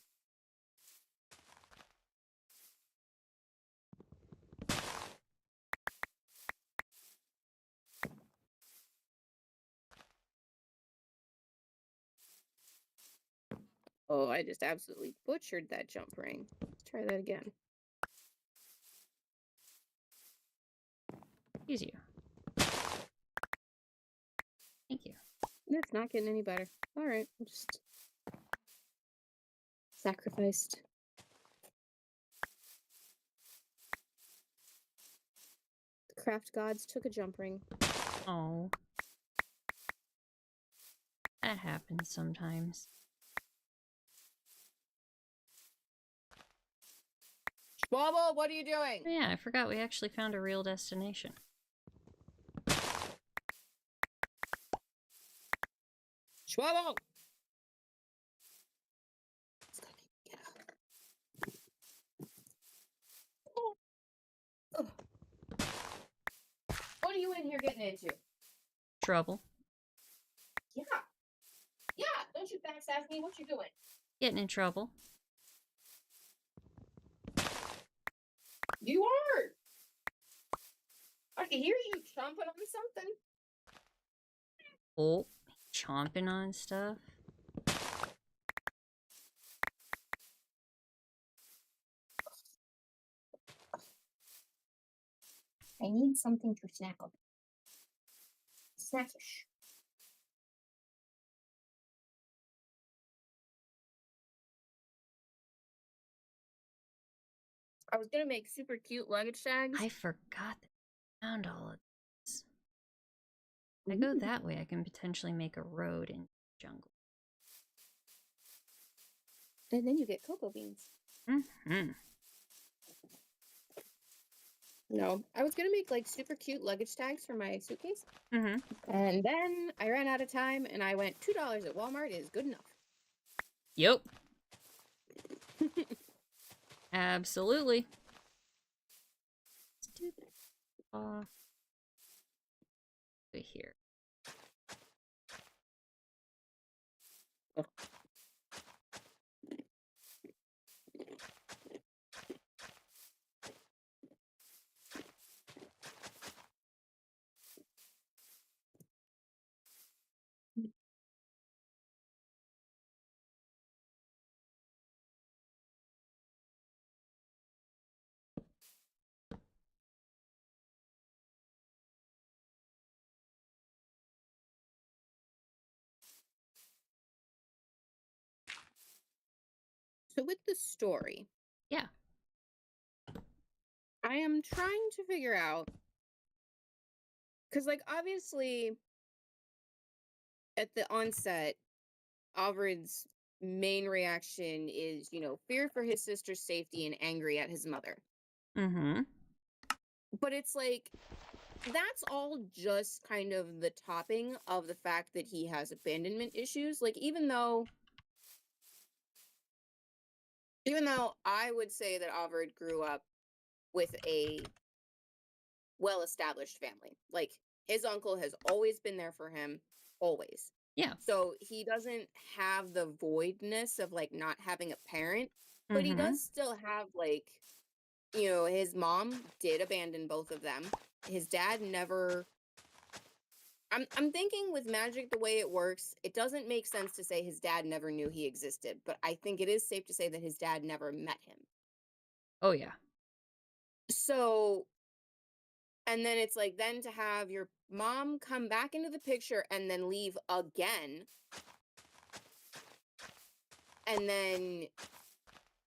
Oh, I just absolutely butchered that jump ring. Let's try that again. Excuse you. Thank you. It's not getting any better. All right, I'm just sacrificed. The craft gods took a jump ring. Oh. That happens sometimes. Schwabble, what are you doing? Oh, yeah, I forgot we actually found a real destination. Schwabble! What are you in here getting into? Trouble. Yeah. Yeah, don't you backstab me. What you doing? Getting in trouble. You are. I can hear you chomping on something. Oh, chomping on stuff. I need something to snack on. Snackish. I was gonna make super cute luggage tags. I forgot that I found all of this. If I go that way, I can potentially make a road in the jungle. And then you get cocoa beans. Mm-hmm. No, I was gonna make like super cute luggage tags for my suitcase. Mm-hmm. And then I ran out of time and I went $2 at Walmart is good enough. Yep. Absolutely. Let's do that off. Here. Oh. So with the story, Yeah. I am trying to figure out, because like obviously at the onset, Alvred's main reaction is, fear for his sister's safety and angry at his mother. Mm-hmm. But it's like, that's all just kind of the topping of the fact that he has abandonment issues. Like, even though I would say that Alvred grew up with a well-established family. Like, his uncle has always been there for him, always. Yeah. So he doesn't have the voidness of, like, not having a parent, but he does still have, like, you know, his mom did abandon both of them. His dad never. I'm thinking with magic the way it works, it doesn't make sense to say his dad never knew he existed, but I think it is safe to say that his dad never met him. Oh, yeah. So, and then it's like, then to have your mom come back into the picture and then leave again, and then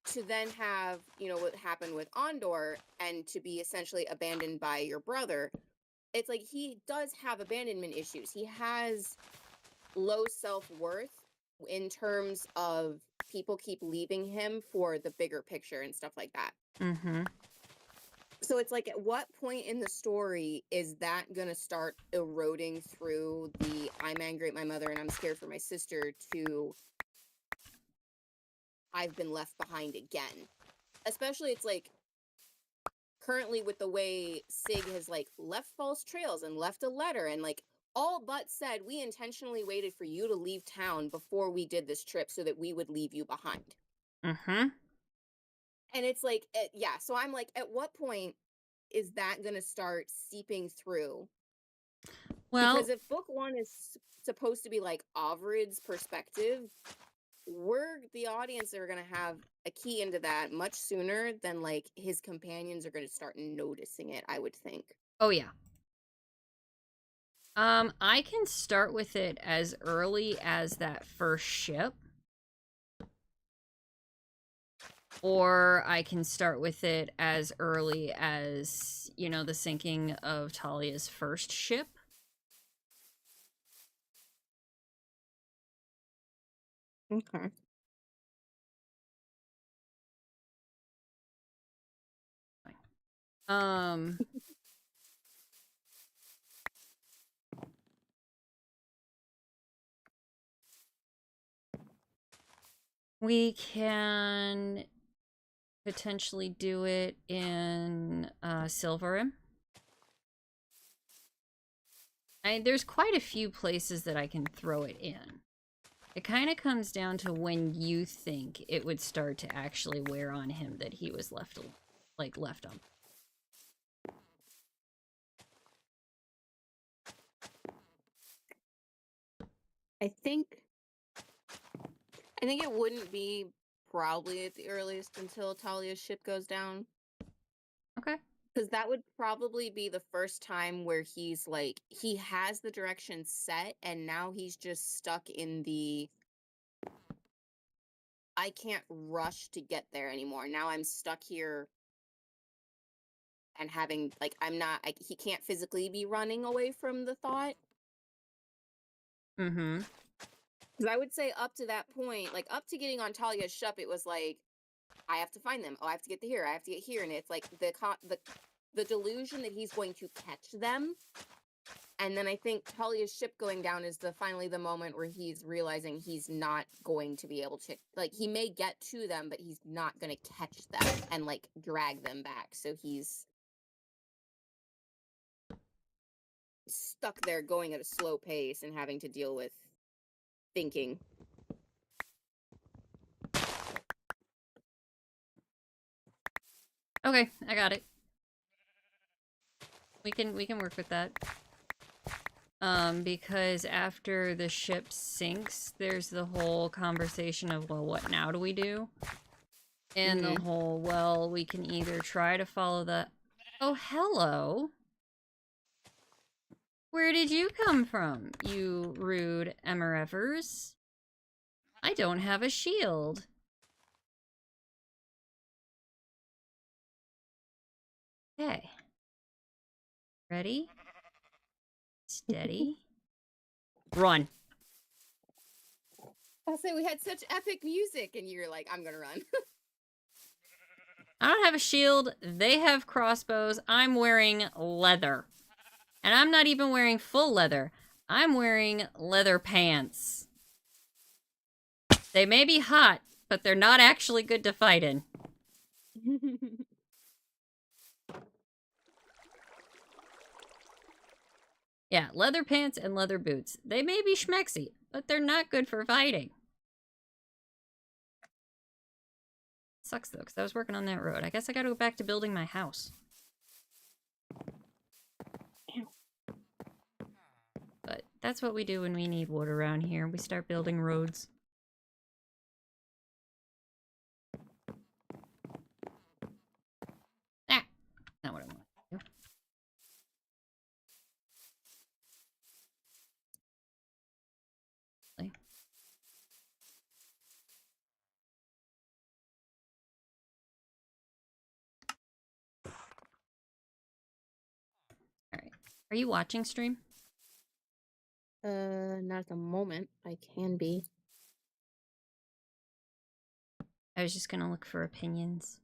to then have, you know, what happened with Andor and to be essentially abandoned by your brother. It's like he does have abandonment issues. He has low self-worth in terms of people keep leaving him for the bigger picture and stuff like that. So it's like, at what point in the story is that gonna start eroding through the I'm angry at my mother and I'm scared for my sister to I've been left behind again? Especially, it's like, currently with the way Sig has, like, left false trails and left a letter and, like, all but said, we intentionally waited for you to leave town before we did this trip so that we would leave you behind. And it's like, yeah, so I'm like, at what point is that going to start seeping through? Well, because if book one is supposed to be like Ovid's perspective, we're the audience that are going to have a key into that much sooner than, like, his companions are going to start noticing it, I would think. oh, yeah. I can start with it as early as that first ship. Or I can start with it as early as, you know, the sinking of Talia's first ship. Okay. We can potentially do it in Silverim. There's quite a few places that I can throw it in. It kind of comes down to when you think it would start to actually wear on him that he was left on. I think it wouldn't be probably at the earliest until Talia's ship goes down. Okay. Because that would probably be the first time where he's like, he has the direction set and now he's just stuck in the I can't rush to get there anymore. Now I'm stuck here and having, like, he can't physically be running away from the thought. Because I would say up to that point, like, up to getting on Talia's ship, it was like, I have to find them. Oh, I have to get to here. I have to get here. And it's like the delusion that he's going to catch them. And then I think Talia's ship going down is finally the moment where he's realizing he's not going to be able to, like, he may get to them, but he's not going to catch them and, like, drag them back. So he's stuck there going at a slow pace and having to deal with thinking. Okay, I got it. We can work with that. Because after the ship sinks, there's the whole conversation of, well, what now do we do? And the whole, well, we can either try to follow the... Oh, hello! Where did you come from, you rude Emmer Evers? I don't have a shield. Okay. Ready? Steady. Run. I'll say we had such epic music and you're like, I'm gonna run. I don't have a shield. They have crossbows. I'm wearing leather. And I'm not even wearing full leather. I'm wearing leather pants. They may be hot, but they're not actually good to fight in. Yeah, leather pants and leather boots. They may be schmexy, but they're not good for fighting. Sucks though, because I was working on that road. I guess I gotta go back to building my house. But that's what we do when we need wood around here. We start building roads. Ah! Not what I want to do. Alright. Are you watching stream? Not at the moment. I can be. I was just gonna look for opinions.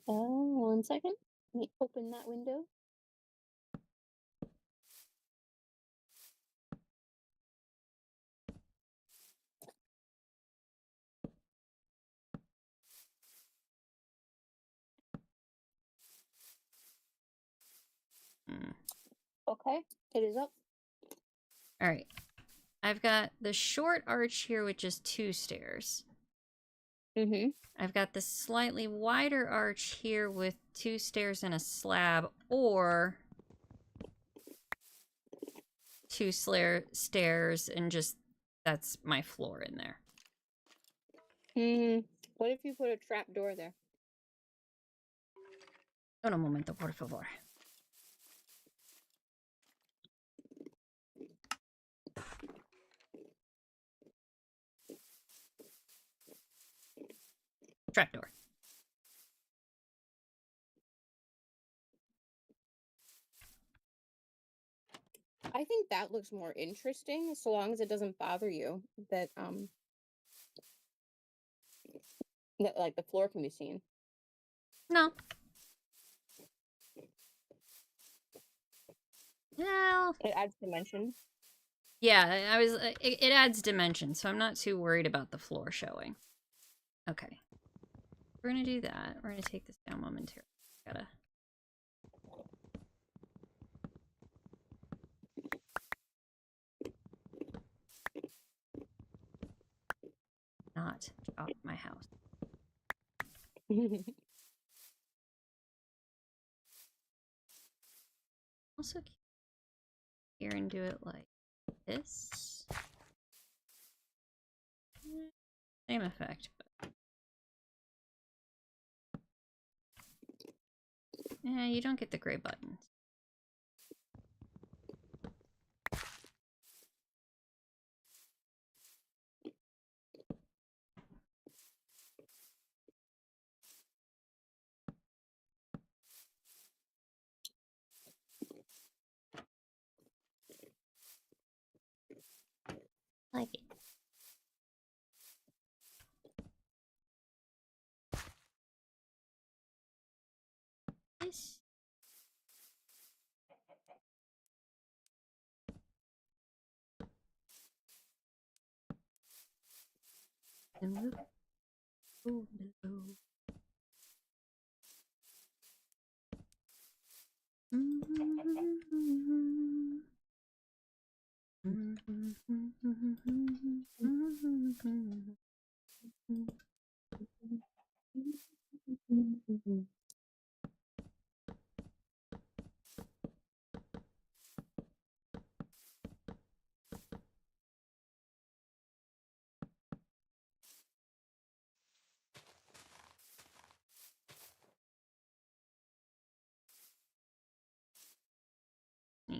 1 second. Let me open that window. Okay, it is up. Alright. I've got the short arch here with just 2 stairs. Mm-hmm. I've got the slightly wider arch here with 2 stairs and a slab, or 2 stairs and just that's my floor in there. What if you put a trap door there? Un momento, por favor. Trapdoor. I think that looks more interesting, so long as it doesn't bother you that that like the floor can be seen. No. Well, it adds dimension. Yeah, I was. It adds dimension, so I'm not too worried about the floor showing. Okay, we're gonna do that. We're gonna take this down momentarily. Gotta. Not off my house. Also, here and do it like this. Same effect, but yeah, you don't get the gray buttons. Like it. This. Oh, no.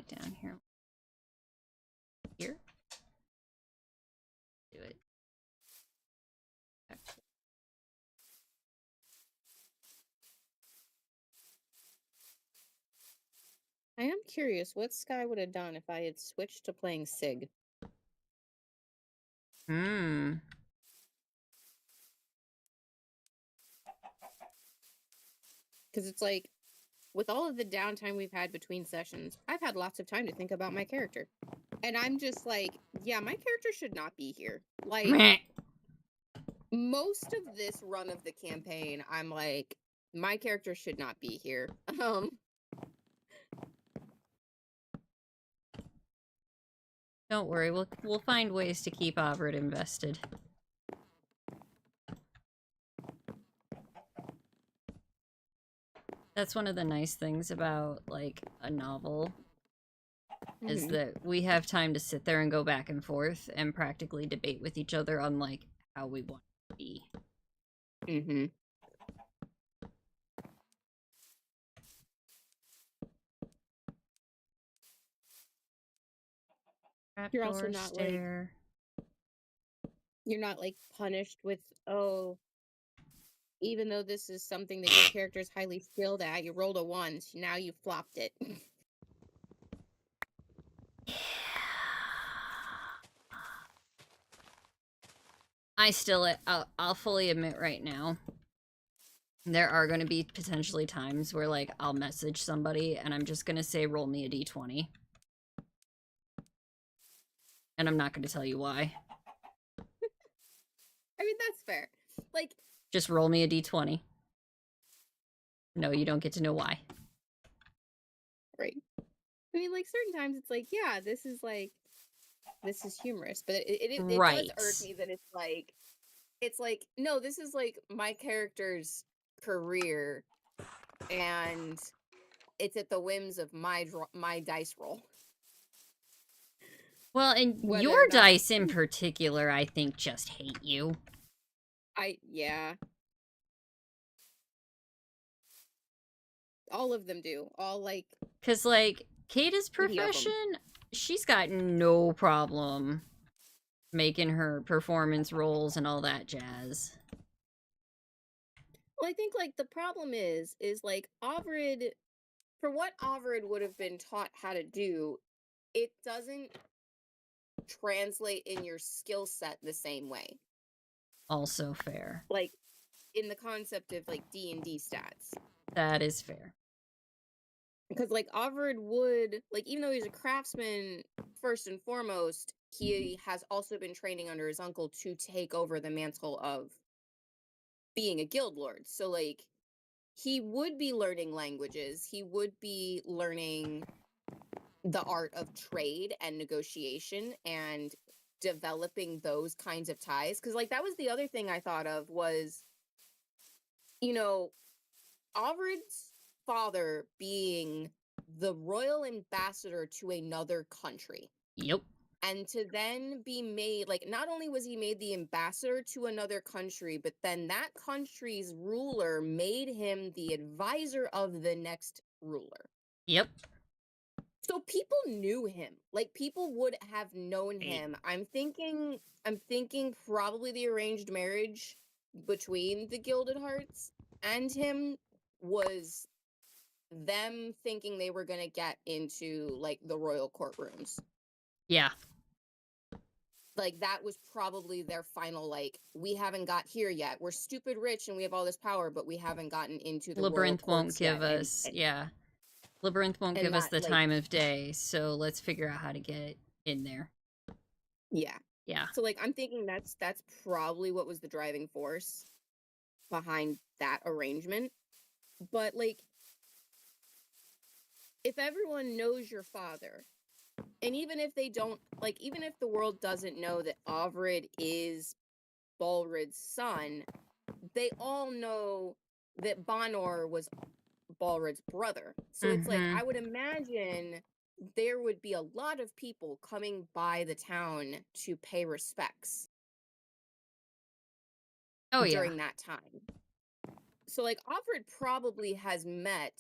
Down here. Here? Do it. I am curious what Sky would have done if I had switched to playing Sig. Hmm. Because it's like, with all of the downtime we've had between sessions, I've had lots of time to think about my character. And I'm just like, yeah, my character should not be here. Like, Meh. most of this run of the campaign, I'm like, my character should not be here. Don't worry, we'll find ways to keep Oberyd invested. That's one of the nice things about, like, a novel, is that we have time to sit there and go back and forth and practically debate with each other on, like, how we want it to be. Mm-hmm. You're also not Stare. You're not like punished with, oh, even though this is something that your character is highly skilled at, you rolled a 1, so now you flopped it. I'll fully admit right now, there are going to be potentially times where, like, I'll message somebody and I'm just going to say, roll me a d20. And I'm not going to tell you why. I mean, that's fair. Like, just roll me a d20. No, you don't get to know why. Right. I mean, like, certain times it's like, yeah, this is humorous, but it right. does irk me that it's like, no, this is like my character's career, and it's at the whims of my dice roll. Well, and your dice in particular, I think, just hate you. Yeah. All of them do. All, like... Because, like, Kata's profession, she's got no problem making her performance rolls and all that jazz. Well, I think, like, the problem is like, Oberyd, for what Oberyd would have been taught how to do, it doesn't translate in your skill set the same way. Also fair. Like, in the concept of, like, D&D stats. That is fair. Because, like, Oberyd would, like, even though he's a craftsman, first and foremost, he has also been training under his uncle to take over the mantle of being a guild lord. So, like, he would be learning languages. He would be learning the art of trade and negotiation and developing those kinds of ties. Because, like, that was the other thing I thought of was, you know, Oberyd's father being the royal ambassador to another country. Yep. And to then be made, like, not only was he made the ambassador to another country, but then that country's ruler made him the advisor of the next ruler. Yep. So people knew him. Like, people would have known him. I'm thinking probably the arranged marriage between the Gilded Hearts and him was them thinking they were going to get into, like, the royal courtrooms. Yeah. Like, that was probably their final, like, we haven't got here yet. We're stupid rich and we have all this power, but we haven't gotten into the Labyrinth royal won't give us, Labyrinth won't give us the time of day, so let's figure out how to get in there. Yeah. Yeah. So, like, I'm thinking that's probably what was the driving force behind that arrangement. But, like, if everyone knows your father, and even if they don't, like, even if the world doesn't know that Oberyd is Balryd's son, they all know that Banor was Balryd's brother. So it's like, I would imagine there would be a lot of people coming by the town to pay respects. During that time. So, like, Oberyd probably has met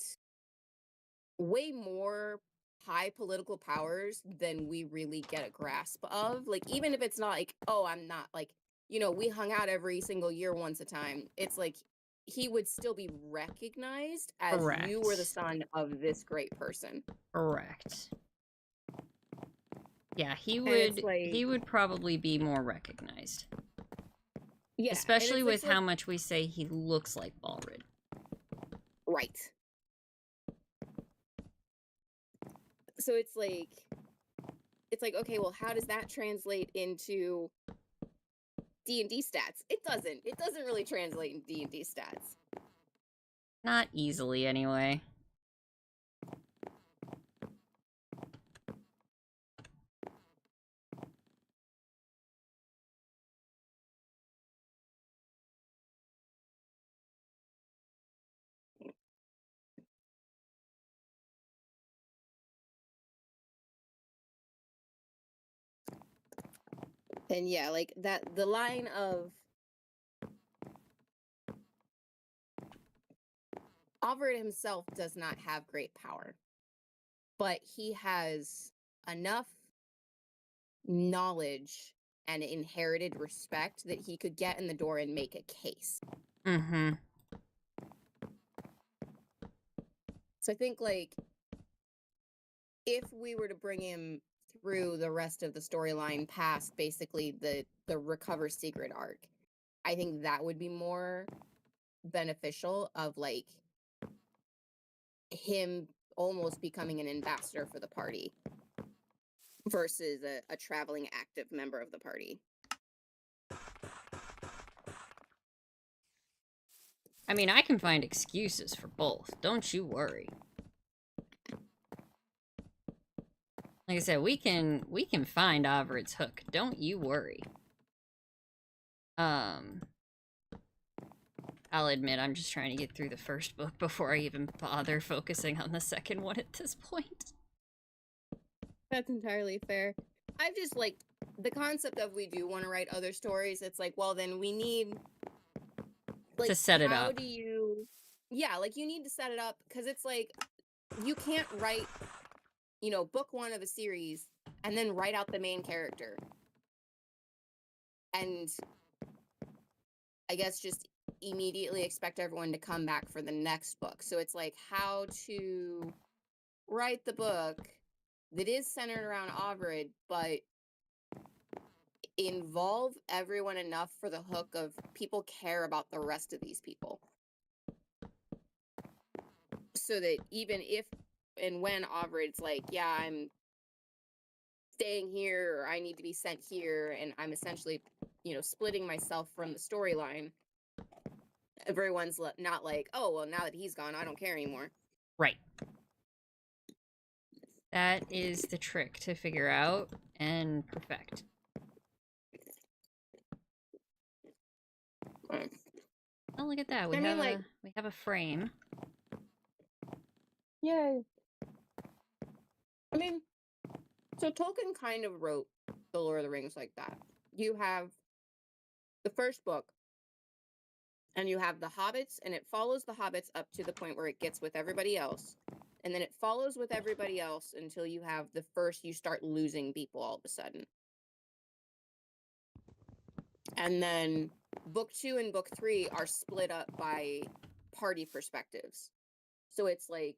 way more high political powers than we really get a grasp of. Like, even if it's not like, oh, I'm not, like, you know, we hung out every single year once a time. It's like, he would still be recognized as you were the son of this great person. Correct. Yeah, he would probably be more recognized. Yeah. Especially with how much we say he looks like Balryd. Right. So it's like, okay, well, how does that translate into D&D stats? It doesn't really translate in D&D stats. Not easily, anyway. And yeah, like that, the line of Ovid himself does not have great power, but he has enough knowledge and inherited respect that he could get in the door and make a case. Mm-hmm. So I think, like, if we were to bring him through the rest of the storyline past basically the Recover Secret arc, I think that would be more beneficial of, like, him almost becoming an ambassador for the party versus a traveling active member of the party. I mean, I can find excuses for both. Don't you worry. Like I said, we can find Ovid's hook. Don't you worry. I'll admit I'm just trying to get through the first book before I even bother focusing on the second one at this point. That's entirely fair. I've just, like, the concept of we do want to write other stories, it's like, well, then we need, like, to set it how up. do you, yeah, like, you need to set it up, because it's like, you can't write, you know, book one of a series and then write out the main character. And I guess just immediately expect everyone to come back for the next book. So it's like how to write the book that is centered around Ovid, but involve everyone enough for the hook of people care about the rest of these people. So that even if and when Ovid's like, yeah, I'm staying here, or I need to be sent here, and I'm essentially, you know, splitting myself from the storyline, everyone's not like, oh, well, now that he's gone, I don't care anymore. Right. That is the trick to figure out and perfect. Oh, look at that. We have a frame. Yay. I mean, so Tolkien kind of wrote The Lord of the Rings like that. You have the first book, and you have the hobbits, and it follows the hobbits up to the point where it gets with everybody else. And then it follows with everybody else until you have the first, you start losing people all of a sudden. And then book 2 and book 3 are split up by party perspectives. So it's like,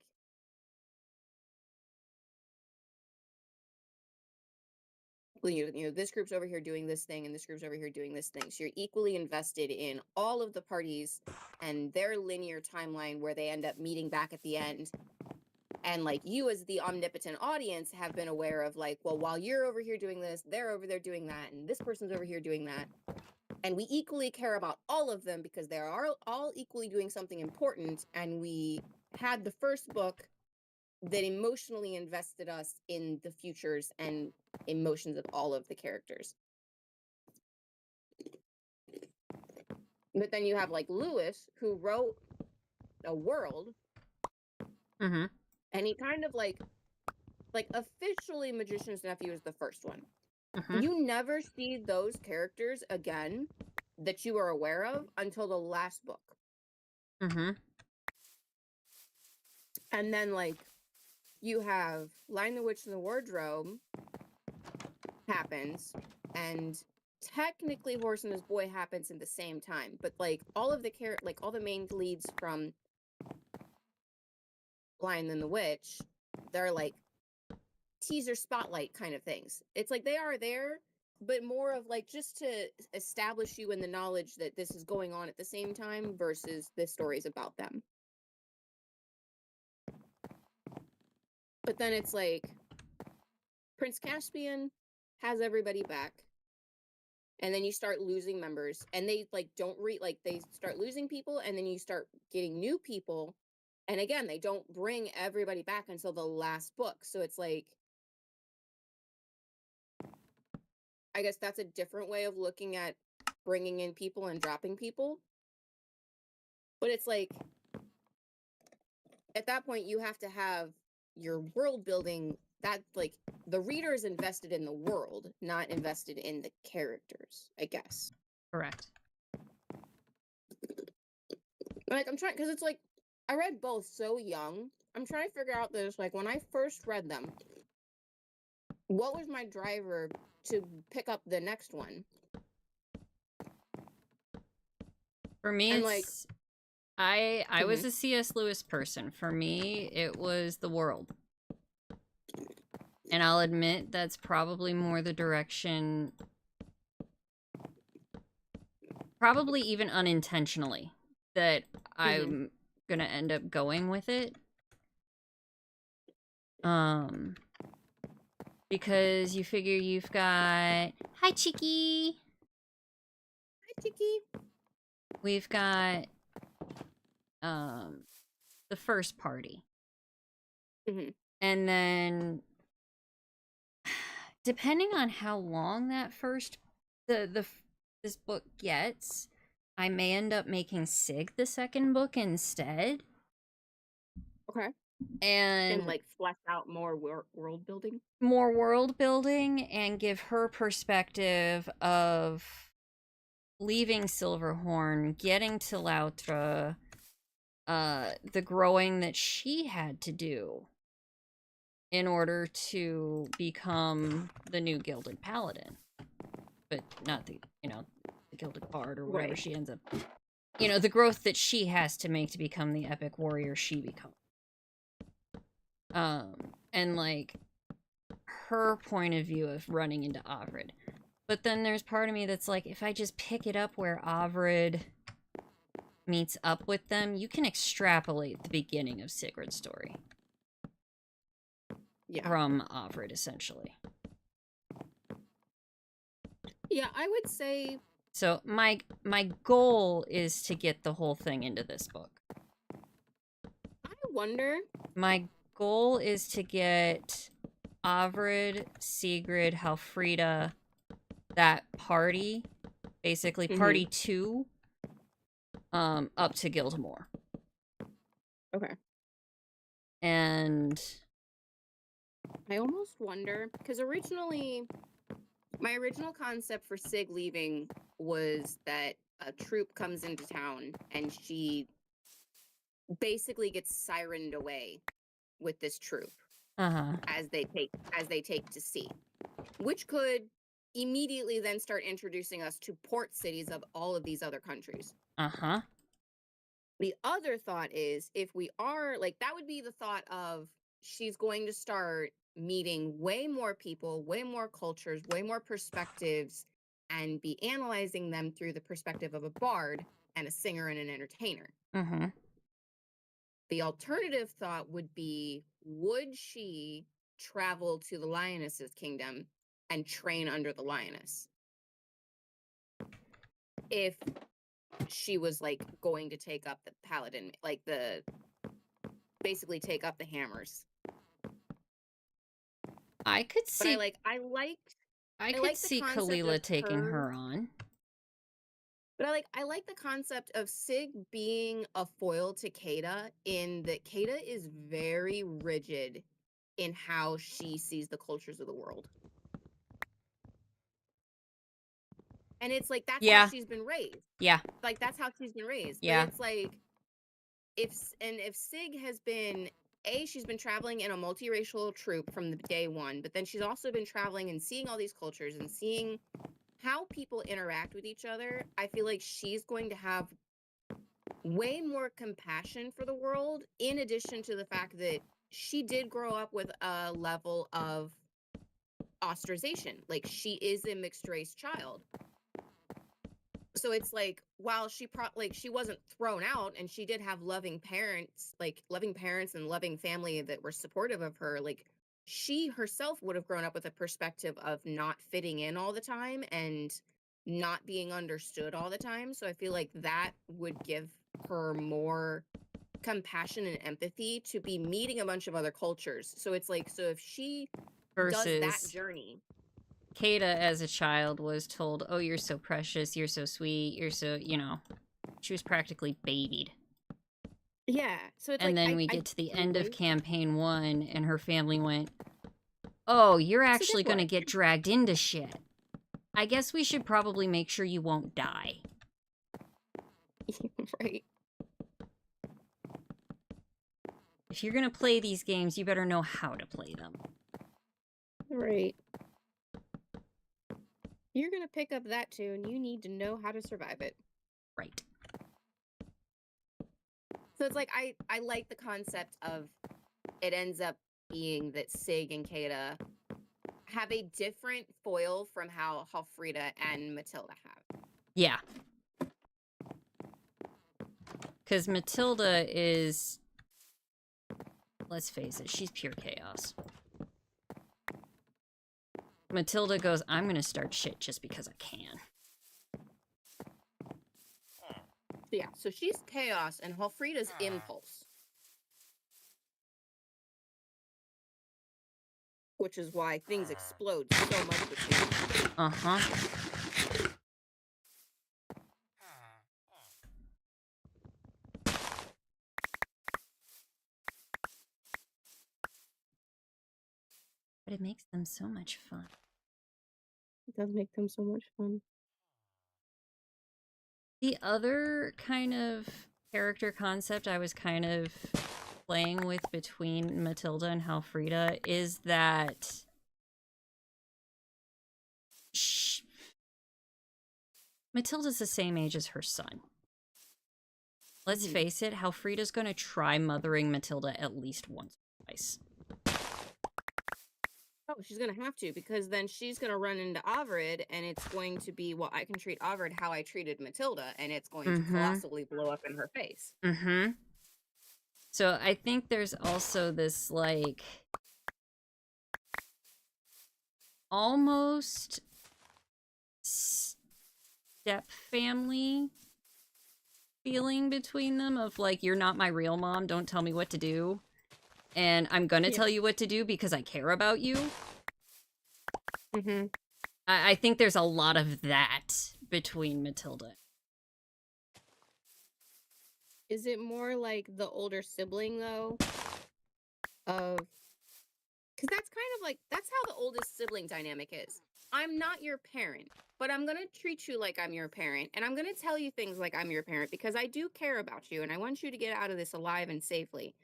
you know, this group's over here doing this thing and this group's over here doing this thing. So you're equally invested in all of the parties and their linear timeline where they end up meeting back at the end. And like, you as the omnipotent audience have been aware of, like, well, while you're over here doing this, they're over there doing that, and this person's over here doing that. And we equally care about all of them because they are all equally doing something important. And we had the first book that emotionally invested us in the futures and emotions of all of the characters. But then you have, like, Lewis, who wrote a world. Mm-hmm. And he kind of, like officially Magician's Nephew is the first one. Mm-hmm. You never see those characters again that you are aware of until the last book. Mm-hmm. And then, like, you have Lion the Witch in the Wardrobe happens, and technically Horse and His Boy happens at the same time, but like all of the all the main leads from Lion and the Witch, they're like teaser spotlight kind of things. It's like they are there, but more of like just to establish you in the knowledge that this is going on at the same time versus this story is about them. But then it's like Prince Caspian has everybody back, and then you start losing members, and they like don't they start losing people, and then you start getting new people, and again they don't bring everybody back until the last book. So it's like, I guess that's a different way of looking at bringing in people and dropping people. But it's like, at that point you have to have your world building that like the reader is invested in the world, not invested in the characters, I guess. Correct. Like I'm trying, because it's like I read both so young. I'm trying to figure out this, like when I first read them, what was my driver to pick up the next one? For me, And, like- it's I was a C.S. Lewis person. For me, it was the world. And I'll admit that's probably more the direction, probably even unintentionally, that I'm gonna end up going with it. Because you figure you've got... Hi, Cheeky! Hi, Tiki. We've got, the first party. Mhm. And then, depending on how long that this book gets, I may end up making Sig the second book instead. Okay. And like flesh out more world building. more world building and give her perspective of leaving Silverhorn, getting to Lautra, the growing that she had to do in order to become the new Gilded Paladin. But not the Gilded Bard or whatever she ends up... the growth that she has to make to become the epic warrior she becomes. And, like, her point of view of running into Avrid. But then there's part of me that's like, if I just pick it up where Avrid meets up with them, you can extrapolate the beginning of Sigurd's story. Yeah. From Avrid, essentially. Yeah, I would say... So, my goal is to get the whole thing into this book. I wonder... My goal is to get Avrid, Sigrid, Halfrida, that party, basically party 2, up to Gildemore. Okay. And I almost wonder, because originally, my original concept for Sig leaving was that a troop comes into town and she basically gets sirened away with this troop as they take to sea, which could immediately then start introducing us to port cities of all of these other countries. The other thought is, if we are like, that would be the thought of she's going to start meeting way more people, way more cultures, way more perspectives, and be analyzing them through the perspective of a bard and a singer and an entertainer. The alternative thought would be, would she travel to the Lioness's kingdom and train under the Lioness? If she was like going to take up the paladin, like basically take up the hammers. I could see... But I could see Kalila taking her on. But I like the concept of Sig being a foil to Kata, in that Kata is very rigid in how she sees the cultures of the world. And it's like, that's how she's been raised. Yeah. Like, that's how she's been raised. Yeah. But it's like, if Sig has been, she's been traveling in a multiracial troop from the day one, but then she's also been traveling and seeing all these cultures and seeing how people interact with each other. I feel like she's going to have way more compassion for the world, in addition to the fact that she did grow up with a level of ostracization. Like, she is a mixed race child. So it's like, while she wasn't thrown out, and she did have loving parents and loving family that were supportive of her, like, she herself would have grown up with a perspective of not fitting in all the time and not being understood all the time. So I feel like that would give her more compassion and empathy to be meeting a bunch of other cultures. So it's like, so if she does that journey... Kata, as a child, was told, oh, you're so precious, you're so sweet, you're so, she was practically babied. Yeah. So it's and then we get to the end of campaign 1, and her family went, Oh, you're It's a actually good gonna boy. get dragged into shit. I guess we should probably make sure you won't die. Right. If you're gonna play these games, you better know how to play them. Right. You're gonna pick up that tune. You need to know how to survive it. Right. So it's like I like the concept of it ends up being that Sig and Kata have a different foil from how Halfrida and Matilda have. Yeah. Because Matilda is... Let's face it, she's pure chaos. Matilda goes, I'm gonna start shit just because I can. Yeah, so she's chaos and Halfrida's impulse. Which is why things explode so much with you. Uh-huh. But it makes them so much fun. It does make them so much fun. The other kind of character concept I was kind of playing with between Matilda and Halfrida is that Matilda's the same age as her son. Let's face it, Halfrida's gonna try mothering Matilda at least once or twice. Oh, she's gonna have to, because then she's gonna run into Avrid, and it's going to be, well, I can treat Avrid how I treated Matilda, and it's going to colossally blow up in her face. Mm-hmm. So I think there's also this, like, almost step family feeling between them of, like, you're not my real mom, don't tell me what to do. And I'm gonna tell you what to do because I care about you. Mm-hmm. I think there's a lot of that between Matilda. Is it more like the older sibling, though? Because that's kind of like, that's how the oldest sibling dynamic is. I'm not your parent, but I'm going to treat you like I'm your parent, and I'm going to tell you things like I'm your parent because I do care about you, and I want you to get out of this alive and safely.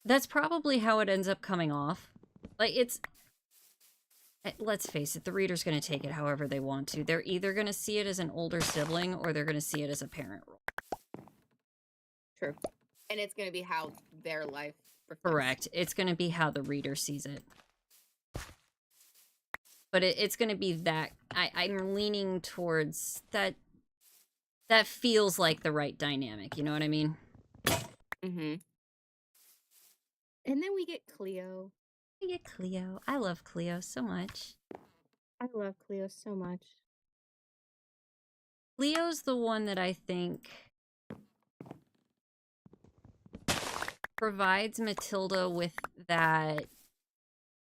That's probably how it ends up coming off. Like, it's... Let's face it, the reader's going to take it however they want to. They're either going to see it as an older sibling or they're going to see it as a parent role. True. And it's going to be how their life reflects. Correct. It's going to be how the reader sees it. But it's going to be that... I'm leaning towards that... That feels like the right dynamic, you know what I mean? Mm-hmm. And then we get Cleo. We get Cleo. I love Cleo so much. I love Cleo so much. Cleo's the one that I think provides Matilda with that,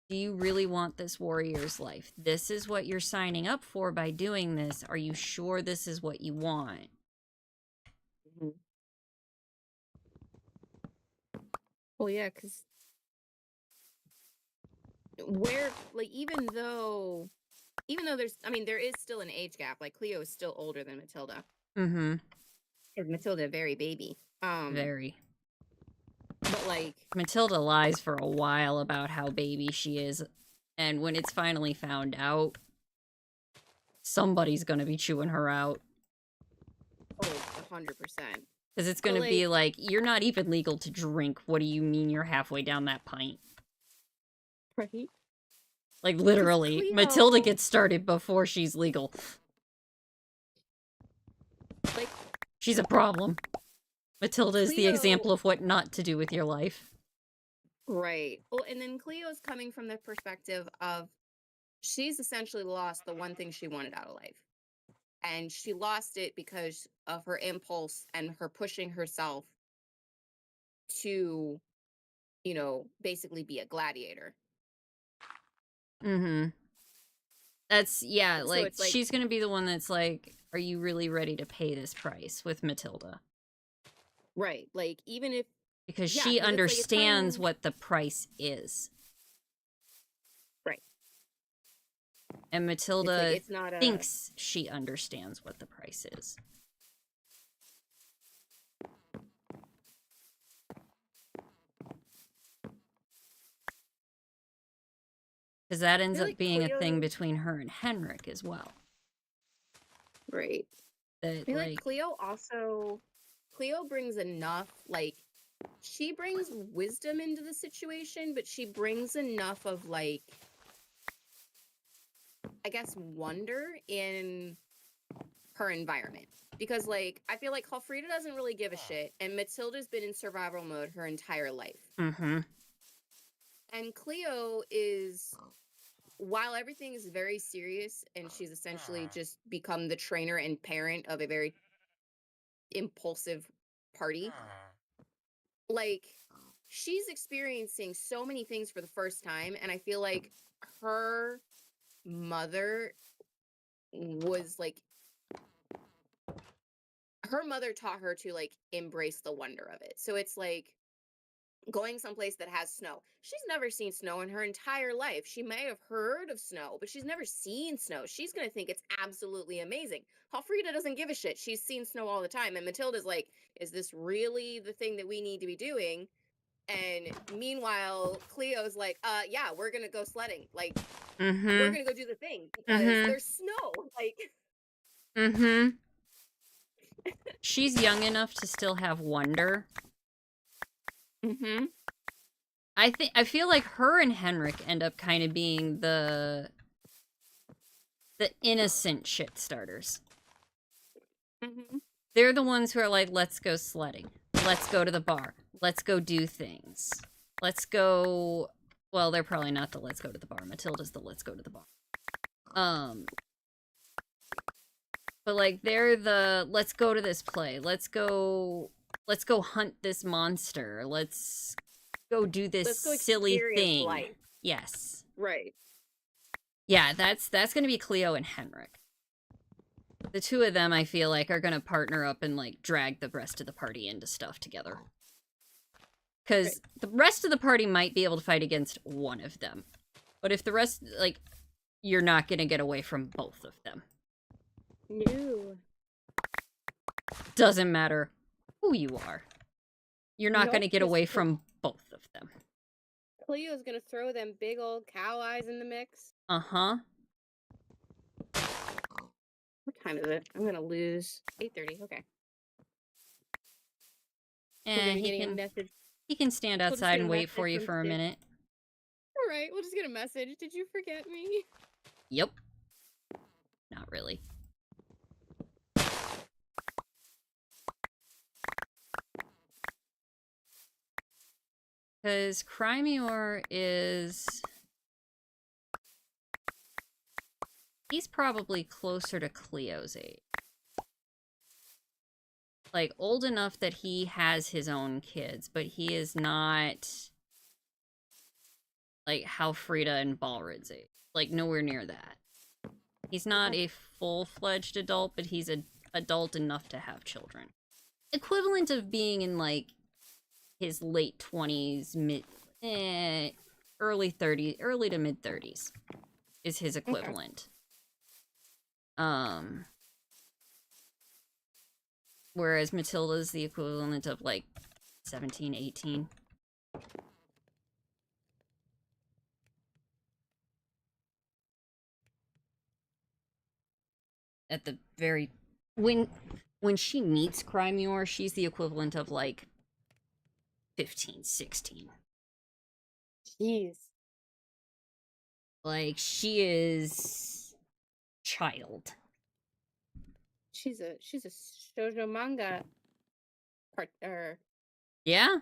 do you really want this warrior's life? This is what you're signing up for by doing this. Are you sure this is what you want? Mm-hmm. Well, yeah, because where, like, even though there's, I mean, there is still an age gap. Like, Cleo is still older than Matilda. Mm-hmm. Because Matilda, very baby. Very. But, like... Matilda lies for a while about how baby she is. And when it's finally found out, somebody's gonna be chewing her out. Oh, 100%. Because it's gonna be like, you're not even legal to drink. What do you mean you're halfway down that pint? Right? Like, literally, Cleo... Matilda gets started before she's legal. Like, she's a problem. Matilda is the Cleo... example of what not to do with your life. Right. Well, and then Cleo's coming from the perspective of she's essentially lost the one thing she wanted out of life. And she lost it because of her impulse and her pushing herself to, you know, basically be a gladiator. Mm-hmm. That's, yeah, So like, it's like, she's gonna be the one that's like, are you really ready to pay this price with Matilda? right. Like, even if... Because yeah, she 'cause it's like, understands it's kind of... what the price is. And Matilda It's like, it's not a... thinks she understands what the price is. Because that ends up like being a thing Cleo- between her and Henrik as well. Right. That, I feel like Cleo brings enough, like, she brings wisdom into the situation, but she brings enough of, like, I guess, wonder in her environment. Because, like, I feel like Halfrida doesn't really give a shit, and Matilda's been in survival mode her entire life. Mm-hmm. And Cleo is, while everything is very serious, and she's essentially just become the trainer and parent of a very impulsive party, like, she's experiencing so many things for the first time, and I feel like her mother was like, her mother taught her to like embrace the wonder of it. So it's like going someplace that has snow. She's never seen snow in her entire life. She may have heard of snow, but she's never seen snow. She's going to think it's absolutely amazing. Halfrida doesn't give a shit. She's seen snow all the time. And Matilda's like, is this really the thing that we need to be doing? And meanwhile, Cleo's like, yeah, we're going to go sledding. Like, we're going to go do the thing because there's snow. Like, She's young enough to still have wonder. I feel like her and Henrik end up kind of being the innocent shit starters. They're the ones who are like, let's go sledding. Let's go to the bar. Let's go do things. Let's go... Well, they're probably not the let's go to the bar. Matilda's the let's go to the bar. But, like, they're the let's go to this play. Let's go hunt this monster. Let's go do this silly thing. Life. Yes. Right. Yeah, that's gonna be Cleo and Henrik. The two of them, I feel like, are gonna partner up and, like, drag the rest of the party into stuff together. Because the rest of the party might be able to fight against one of them. But if the rest, like, you're not gonna get away from both of them. No. Doesn't matter who you are. You're not gonna get away from both of them. Cleo's gonna throw them big old cow eyes in the mix. Uh-huh. What time is it? I'm gonna lose. 8:30. Okay. And he can stand outside and wait for you for a minute. All right, we'll just get a message. Did you forget me? Yep. Not really. Because Crymior is... He's probably closer to Cleo's age. Like, old enough that he has his own kids, but he is not... like, Halfrida and Balrid's age. Like, nowhere near that. He's not a full-fledged adult, but he's an adult enough to have children. Equivalent of being in, like, his late 20s, early 30s, early to mid 30s is his equivalent. Whereas Matilda's the equivalent of like 17, 18. At the very when she meets Crymior, she's the equivalent of like 15, 16. Jeez. Like, she is child. She's a shoujo manga partner. Yeah?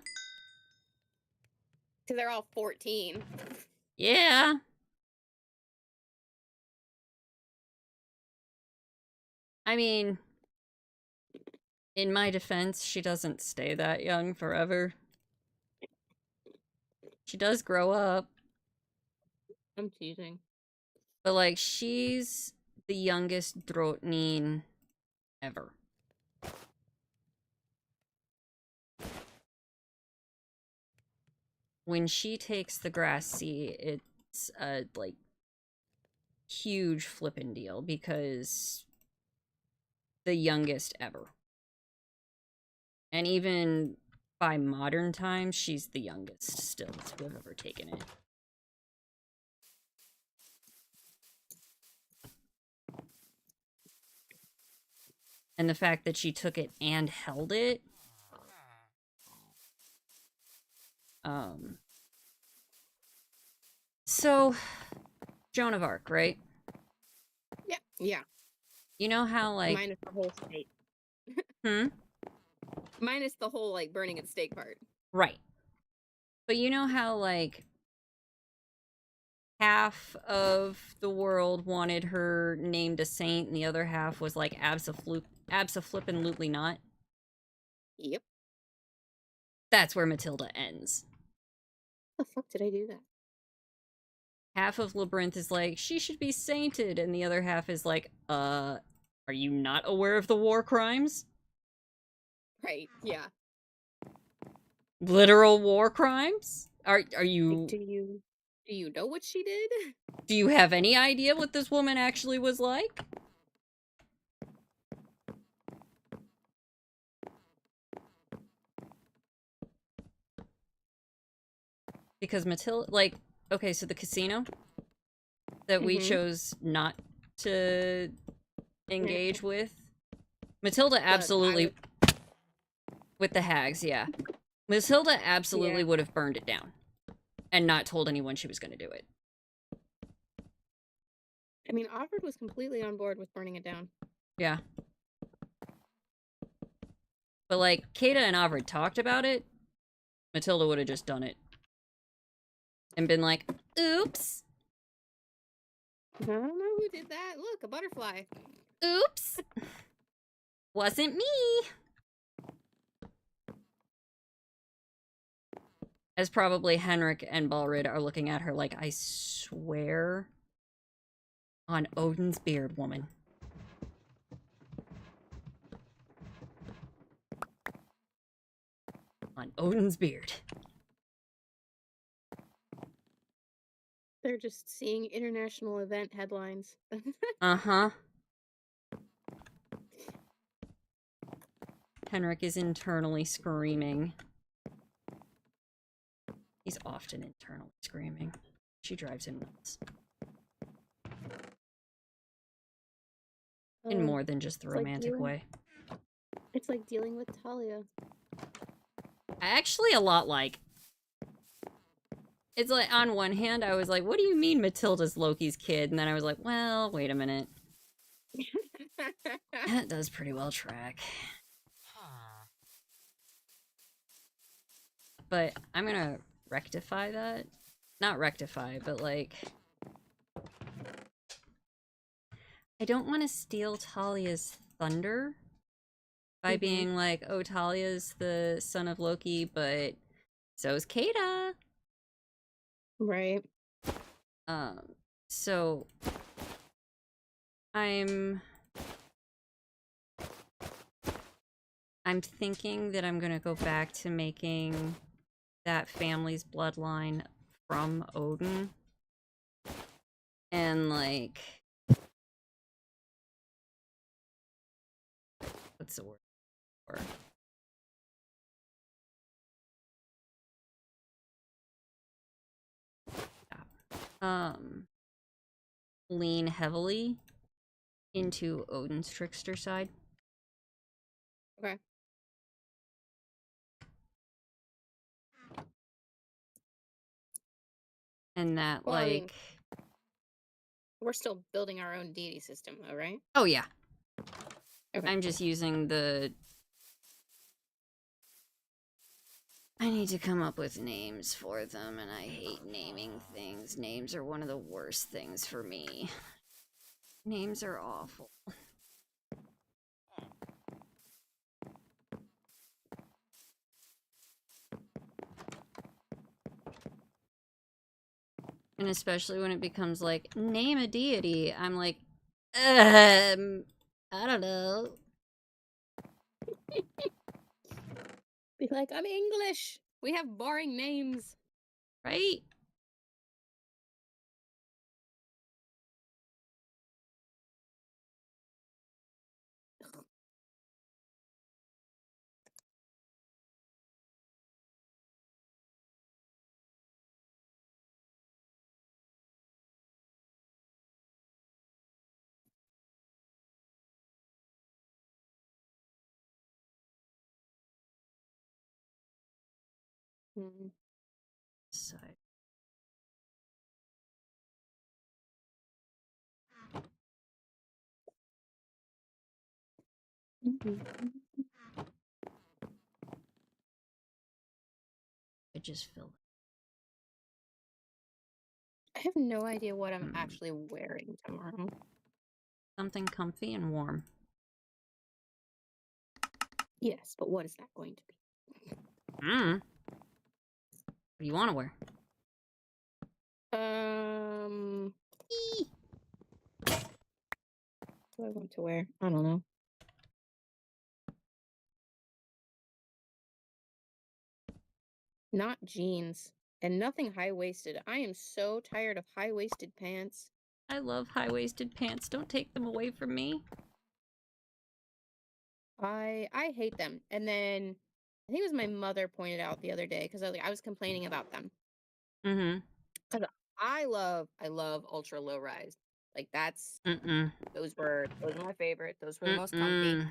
Because they're all 14. Yeah. I mean, in my defense, she doesn't stay that young forever. She does grow up. I'm teasing. But, like, she's the youngest Drotnin ever. When she takes the grass sea, it's, like, huge flippin' deal because the youngest ever. And even by modern times, she's the youngest still to have ever taken it. And the fact that she took it and held it. So, Joan of Arc, right? Yeah. Yeah. You know how, like... Minus the whole stake. Minus the whole, like, burning at the stake part. Right. But you know how, like, half of the world wanted her named a saint and the other half was like abso-flippin-lutely not? Yep. That's where Matilda ends. How the fuck did I do that? Half of Labyrinth is like, she should be sainted, and the other half is like, are you not aware of the war crimes? Right, yeah. Literal war crimes? Are you... Like, do you know what she did? Do you have any idea what this woman actually was like? Because Matilda, like, okay, so the casino that we chose not to engage with, Matilda absolutely, with the hags, yeah. Matilda absolutely would have burned it down and not told anyone she was going to do it. I mean, Offred was completely on board with burning it down. Yeah. But, like, Kata and Offred talked about it, Matilda would have just done it. And been like, oops. I don't know who did that. Look, a butterfly. Oops. Wasn't me. As probably Henrik and Balrid are looking at her like, I swear on Odin's beard, woman. On Odin's beard. They're just seeing international event headlines. Uh-huh. Henrik is internally screaming. He's often internally screaming. She drives him nuts. In more than just the romantic way. It's like dealing with Talia. Actually, a lot like. It's like, on one hand, I was like, what do you mean Matilda's Loki's kid? And then I was like, well, wait a minute. That does pretty well track. But I'm gonna rectify that. Not rectify, but like... I don't want to steal Talia's thunder by being like, oh, Talia's the son of Loki, but so's Kata. Right. So I'm thinking that I'm gonna go back to making that family's bloodline from Odin. And like, what's the word for? Lean heavily into Odin's trickster side. Okay. And that, well, like... I mean, we're still building our own deity system, though, right? Oh, yeah. Okay. I'm just using the... I need to come up with names for them, and I hate naming things. Names are one of the worst things for me. Names are awful. And especially when it becomes like, name a deity, I'm like, I don't know. Be like, I'm English. We have boring names. Right? Mhm. Side. I just filled. I have no idea what I'm actually wearing tomorrow. Something comfy and warm. Yes, but what is that going to be? What do you want to wear? What do I want to wear? I don't know. Not jeans. And nothing high-waisted. I am so tired of high-waisted pants. I love high-waisted pants. Don't take them away from me. I hate them. And then I think it was my mother pointed out the other day because I was complaining about them. Mm-hmm. Because I love ultra low rise. Like that's those were my favorite. Those were the most comfy.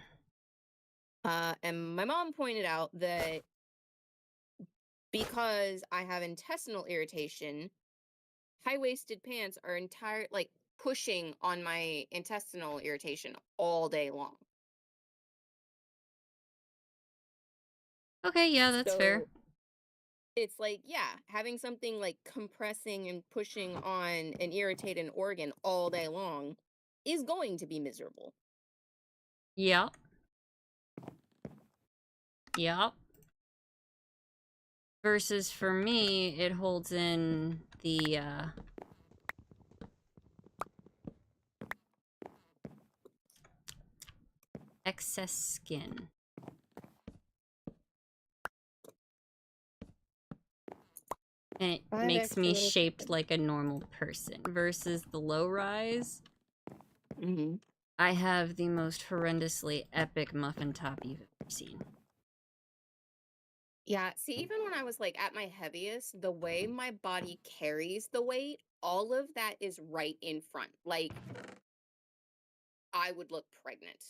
And my mom pointed out that because I have intestinal irritation, high-waisted pants are pushing on my intestinal irritation all day long. Okay, yeah, that's fair. So it's like, yeah, having something like compressing and pushing on an irritated organ all day long is going to be miserable. Yep. Yep. Versus for me, it holds in the, excess skin. And it makes me shaped like a normal person. Versus the low rise, I have the most horrendously epic muffin top you've ever seen. Yeah, see, even when I was like at my heaviest, the way my body carries the weight, all of that is right in front. Like, I would look pregnant.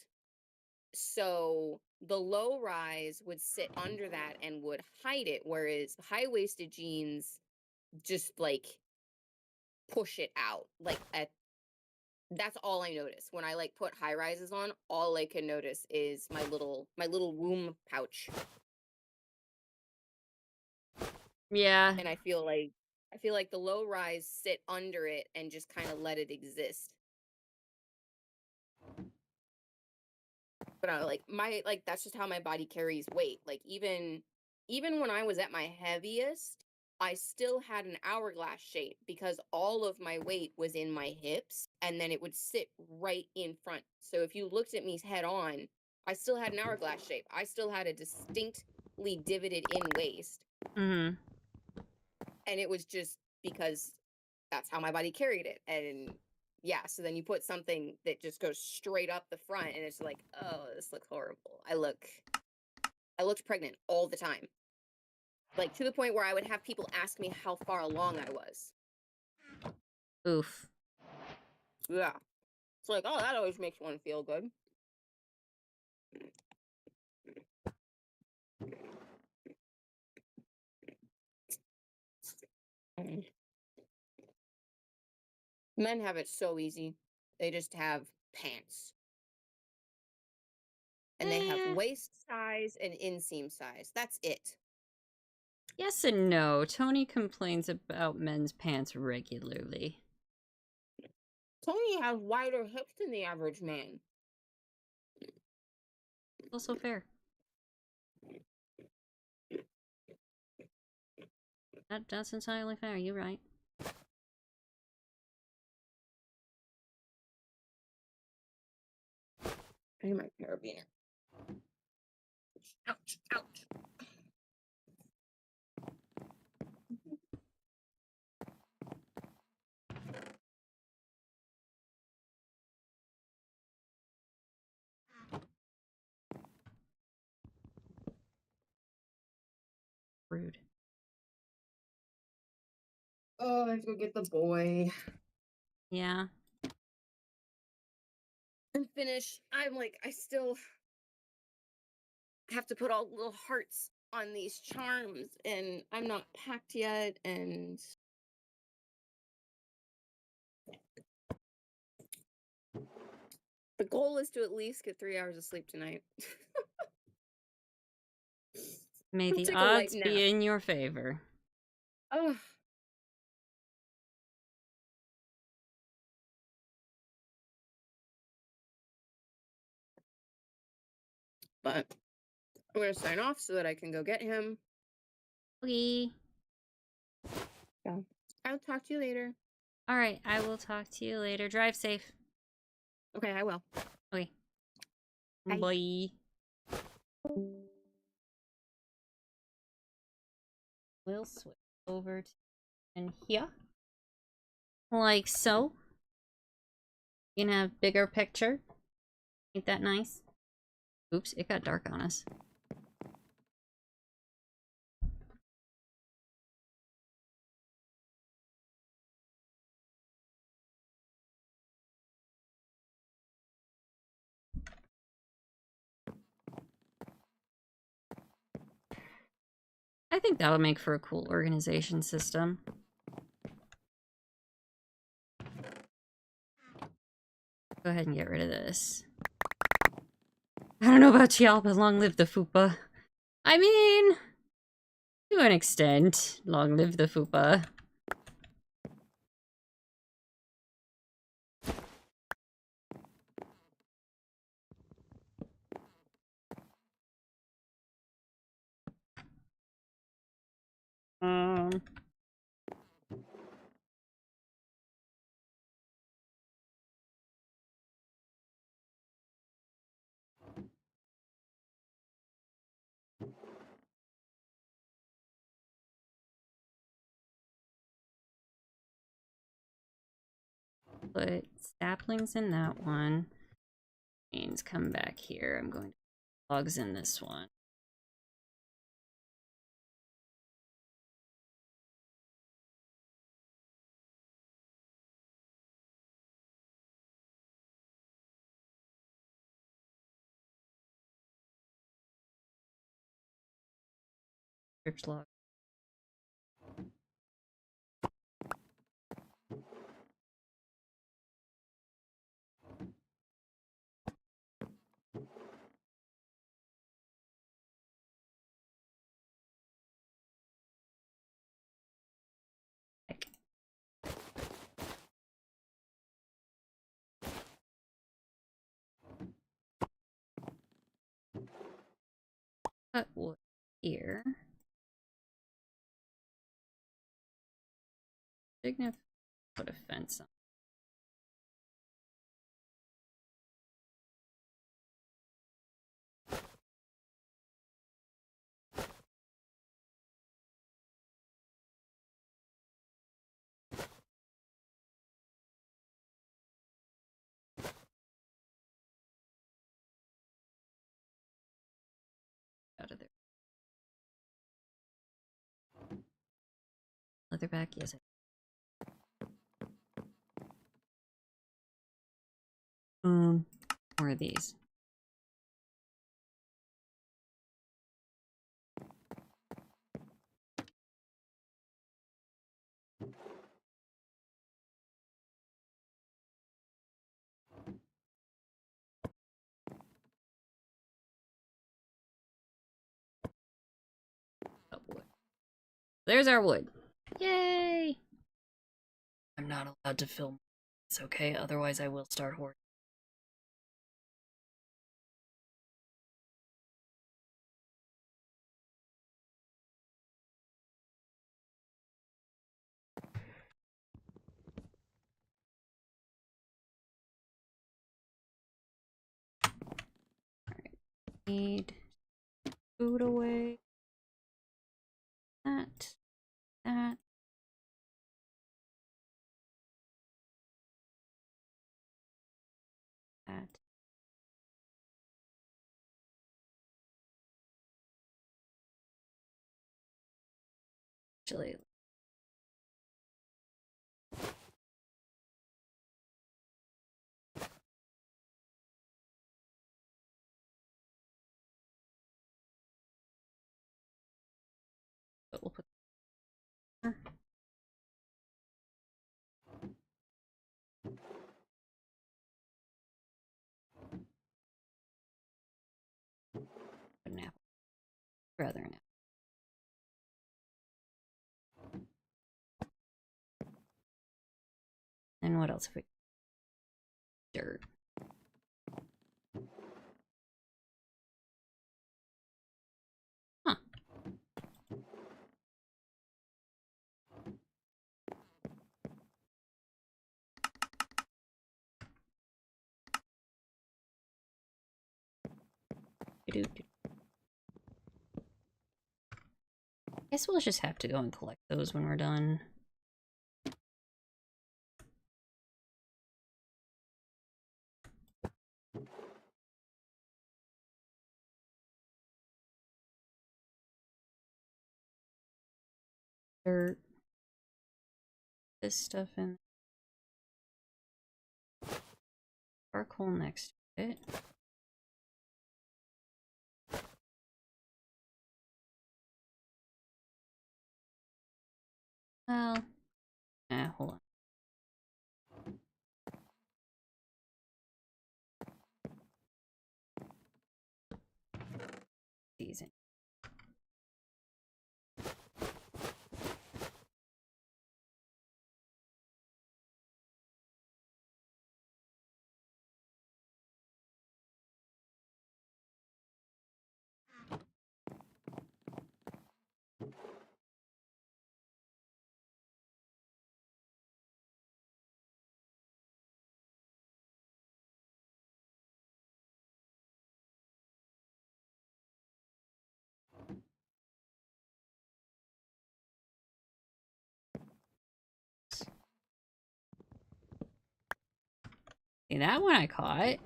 So the low rise would sit under that and would hide it, whereas high-waisted jeans just like push it out. That's all I notice. When I like put high rises on, all I can notice is my little womb pouch. Yeah. And I feel like the low rise sit under it and just kind of let it exist. But that's just how my body carries weight. Like even when I was at my heaviest, I still had an hourglass shape because all of my weight was in my hips and then it would sit right in front. So if you looked at me head on, I still had an hourglass shape. I still had a distinctly divoted in waist. Mm-hmm. And it was just because that's how my body carried it. And yeah, so then you put something that just goes straight up the front and it's like, oh, this looks horrible. I looked pregnant all the time. Like to the point where I would have people ask me how far along I was. Oof. Yeah. It's like, oh, that always makes one feel good. Men have it so easy. They just have pants. And they have waist size and inseam size. That's it. Yes and no. Tony complains about men's pants regularly. Tony has wider hips than the average man. Also fair. That's entirely fair. You're right. I need my carabiner. Ouch, ouch. Rude. Oh, I have to go get the boy. Yeah. And finish. I still have to put all little hearts on these charms, and I'm not packed yet, and the goal is to at least get 3 hours of sleep tonight. May I'll the take a light odds nap. be in your favor. Oh. But I'm gonna sign off so that I can go get him. Okay. So I'll talk to you later. All right, I will talk to you later. Drive safe. Okay, I will. Okay. Bye. Bye. We'll switch over to in here. Like so. You can have bigger picture. Ain't that nice? Oops, it got dark on us. I think that'll make for a cool organization system. Go ahead and get rid of this. I don't know about y'all, but long live the FUPA. I mean, to an extent, long live the FUPA. Put saplings in that one. Means come back here. I'm going to put logs in this one. Script log. Cut wood here. Dignify. Put a fence on. Out of there. Leatherback, yes. Where are these? Oh, wood. There's our wood. Yay! I'm not allowed to film. It's okay, otherwise I will start hoarding. Need food away. That. That. That. Actually, Rather now. And what else have we? Dirt. Huh. Guess we'll just have to go and collect those when we're done. Dirt. This stuff in. Charcoal next to it. Well, hold on. Season. See, that one I caught.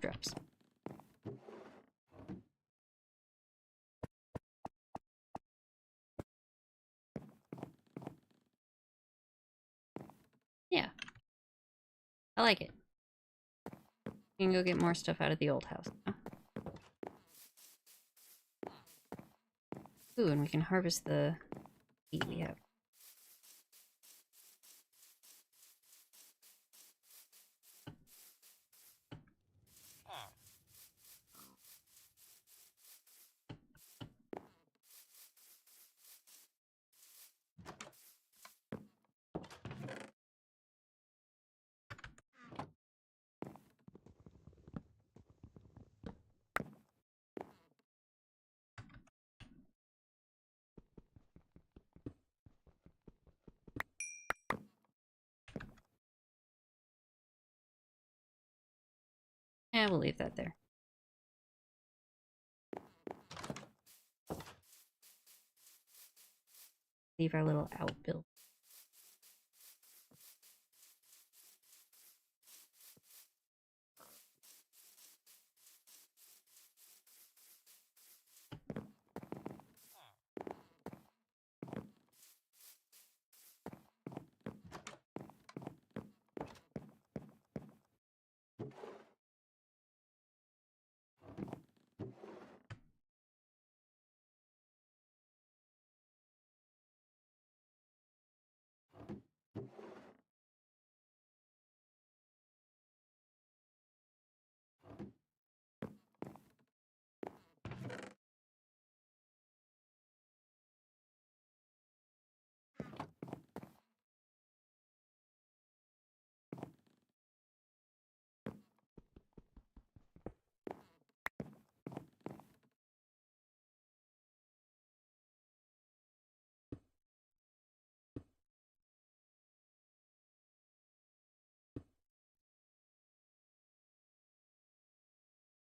Drops. Yeah. I like it. We can go get more stuff out of the old house now. Ooh, and we can harvest the wheat we have. Yeah, we'll leave that there. Leave our little outbuild.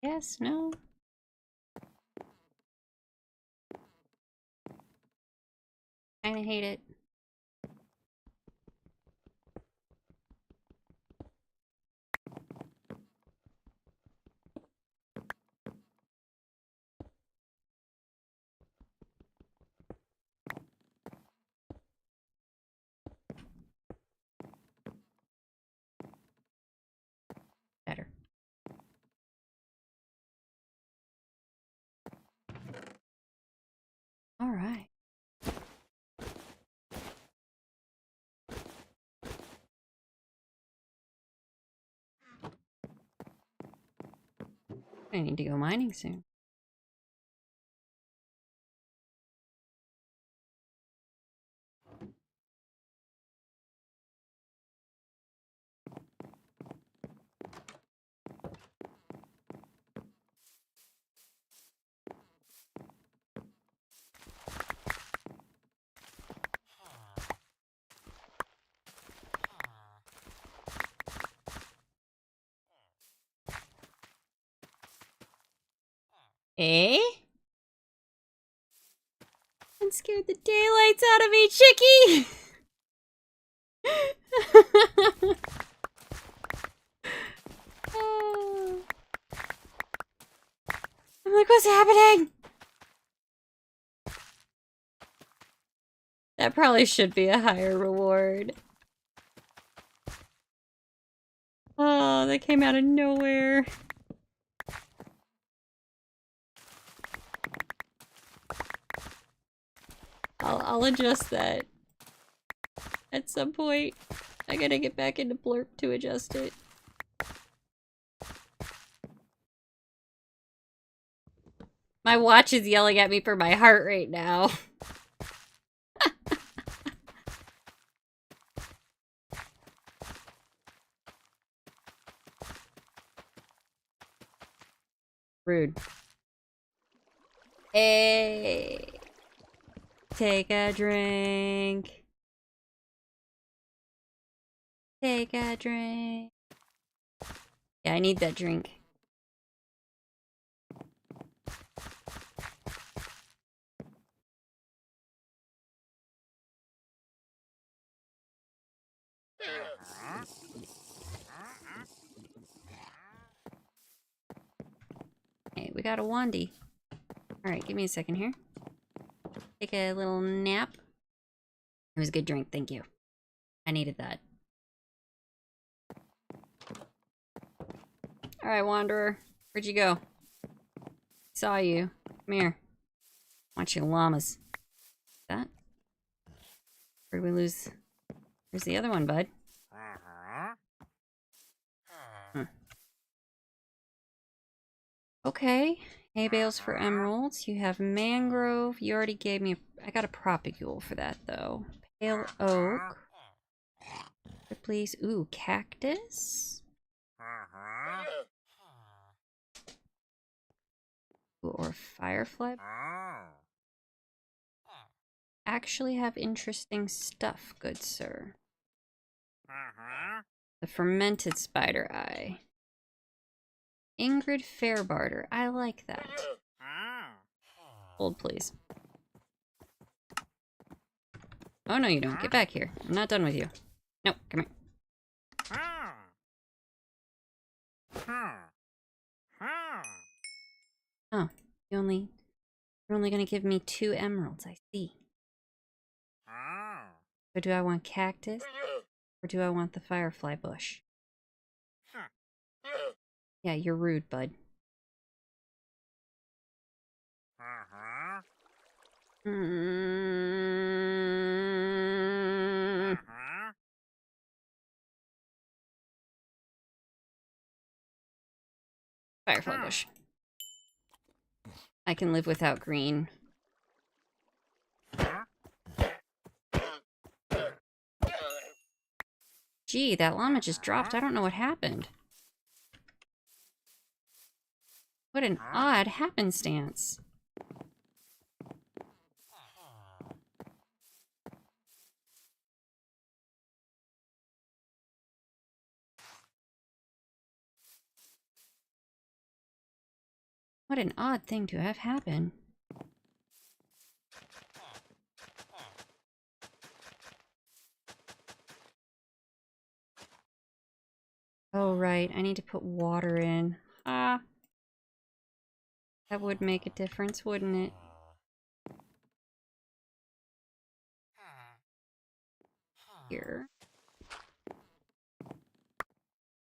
Yes, no. Kinda hate it. All right. I need to go mining soon. Eh? And scared the daylights out of me, Chicky! I'm like, what's happening? That probably should be a higher reward. Oh, that came out of nowhere. I'll adjust that at some point. I gotta get back into Blurp to adjust it. My watch is yelling at me for my heart rate now. Rude. Hey. Take a drink. Take a drink. Yeah, I need that drink. Hey, we got a Wandy. Alright, give me a second here. Take a little nap. It was a good drink, thank you. I needed that. Alright, Wanderer. Where'd you go? Saw you. Come here. Watching llamas. That? Where'd we lose? Where's the other one, bud? Okay. Hay bales for emeralds. You have mangrove. You already gave me I got a propagule for that, though. Pale oak. Please. Ooh, cactus. Ooh, or firefly. Actually have interesting stuff, good sir. The fermented spider eye. Ingrid Fairbarter. I like that. Hold, please. Oh, no, you don't. Get back here. I'm not done with you. No, come here. Oh, you're only gonna give me 2 emeralds, I see. So do I want cactus? Or do I want the firefly bush? Yeah, you're rude, bud. Firefly bush. I can live without green. Gee, that llama just dropped. I don't know what happened. What an odd happenstance. What an odd thing to have happen. Oh, right. I need to put water in. Ah. That would make a difference, wouldn't it? Here.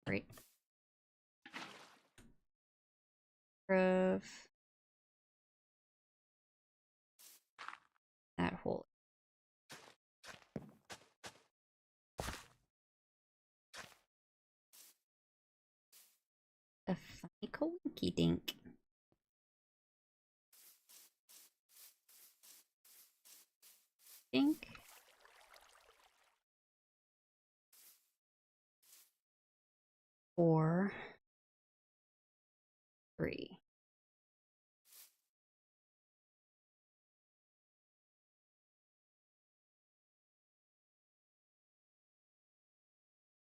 Great. Of that hole. A funny coinky dink. Dink. Four. 3.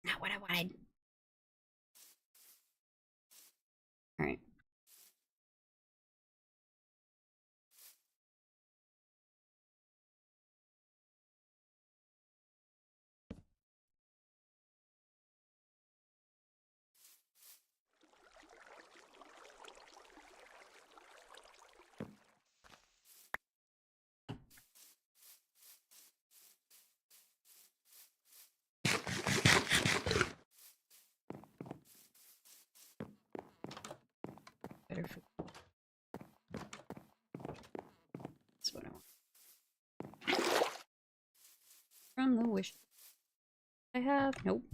Not what I wanted. All right. Better food. That's what I want. From the wish I have. Nope.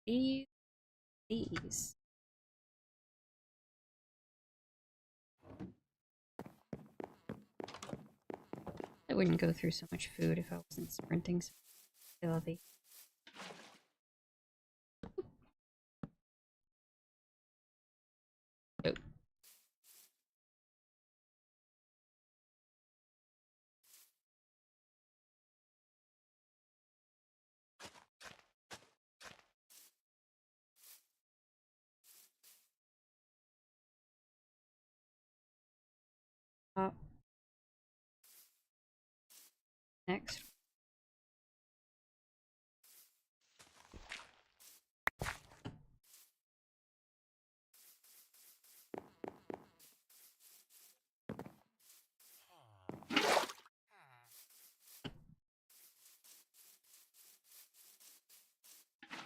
These. I wouldn't go through so much food if I wasn't sprinting so filthy. Oh. Next.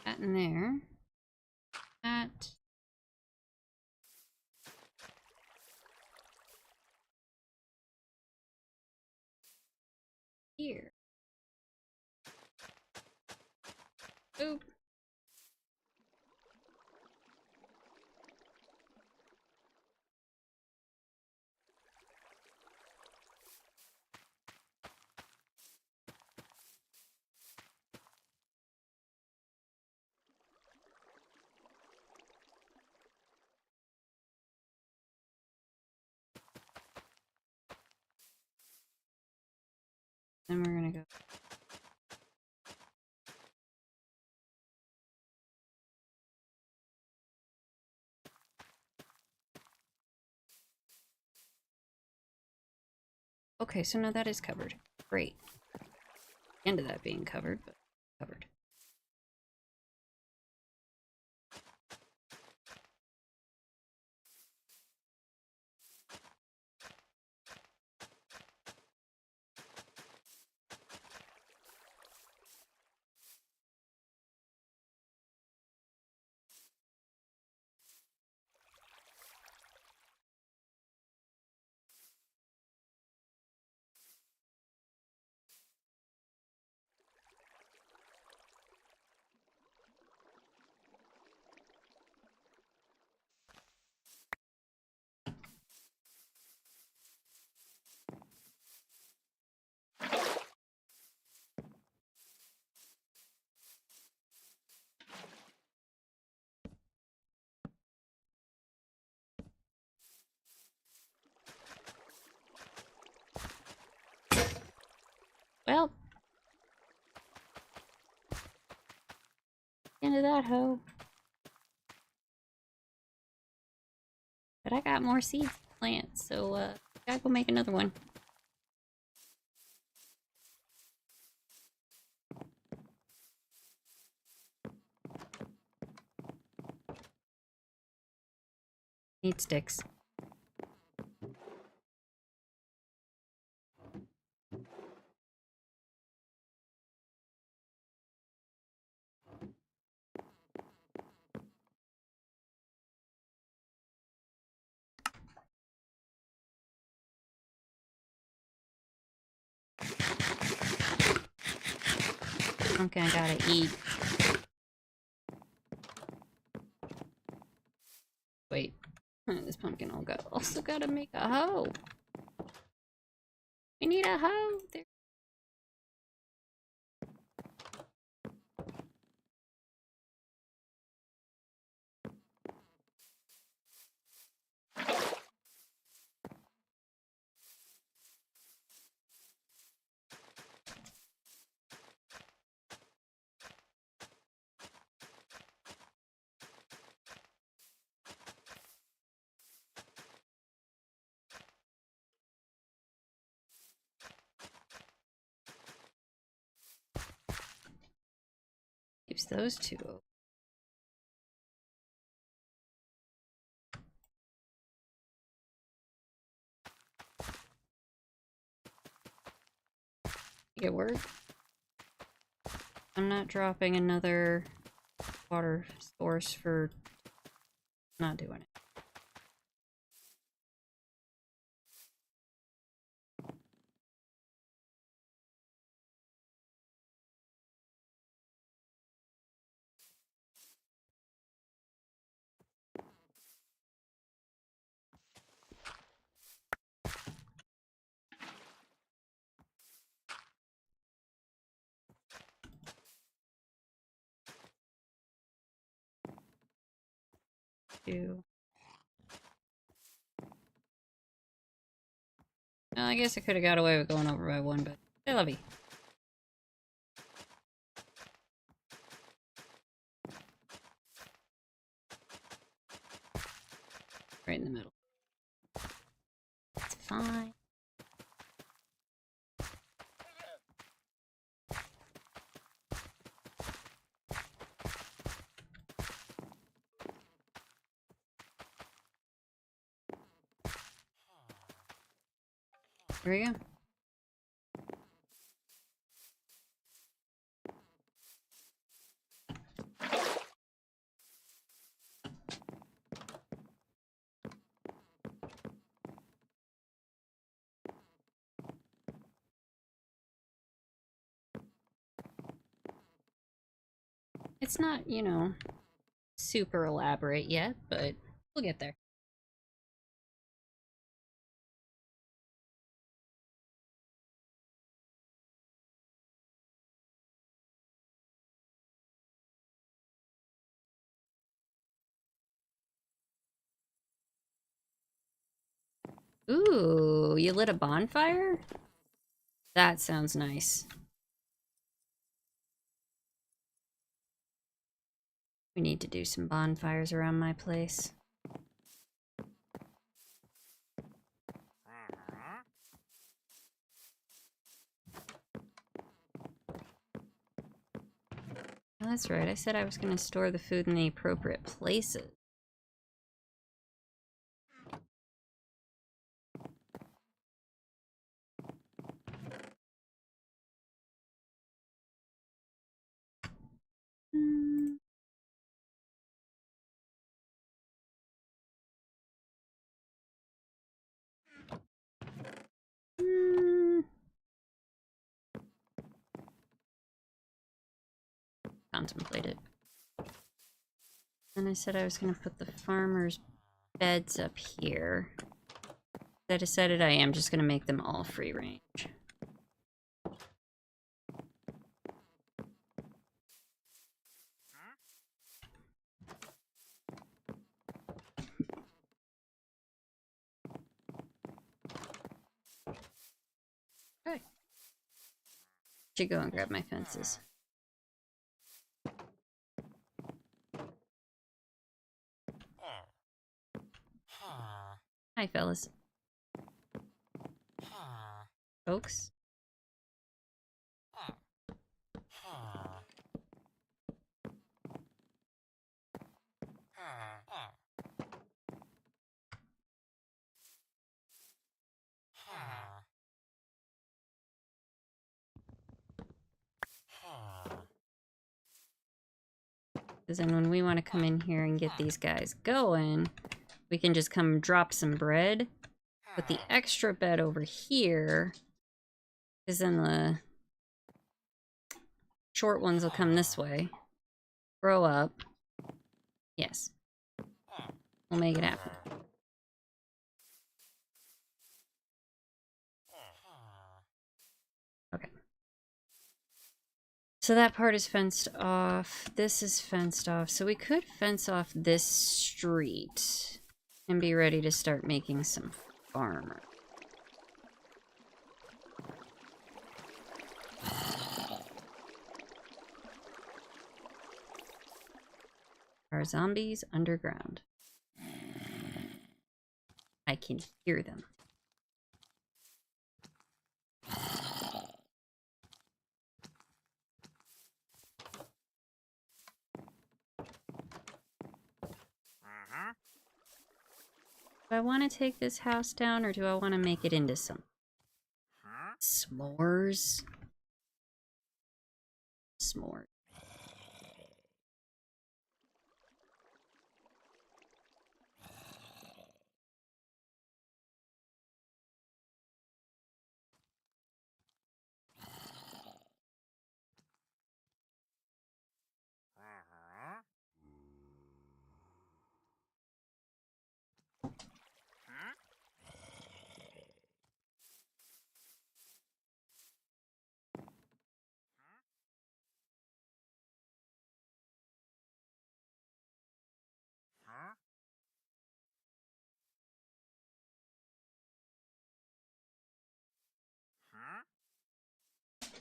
That in there. That. Here. Oop. Then we're gonna go. Okay, so now that is covered. Great. End of that being covered, but covered. Well, end of that hoe. But I got more seeds to plant, so gotta go make another one. Need sticks. pumpkin I gotta eat. Wait. This pumpkin also gotta make a hoe. We need a hoe. There. Keeps those two open. It worked. I'm not dropping another water source for not doing it. Well, I guess I could have got away with going over by one, but I love you. Right in the middle. It's fine. Here we go. It's not, you know, super elaborate yet, but we'll get there. Ooh, you lit a bonfire? That sounds nice. We need to do some bonfires around my place. Oh, that's right. I said I was going to store the food in the appropriate places. Contemplate it. And I said I was going to put the farmers' beds up here. I decided I am just going to make them all free range. Okay. Should go and grab my fences. Hi, fellas. Folks. Because then when we want to come in here and get these guys going, we can just come drop some bread. Put the extra bed over here. Because then short ones will come this way. Grow up. Yes. We'll make it happen. Okay. So that part is fenced off. This is fenced off. So we could fence off this street and be ready to start making some farmer. Are zombies underground? I can hear them. Do I want to take this house down, or do I want to make it into some s'mores? S'mores.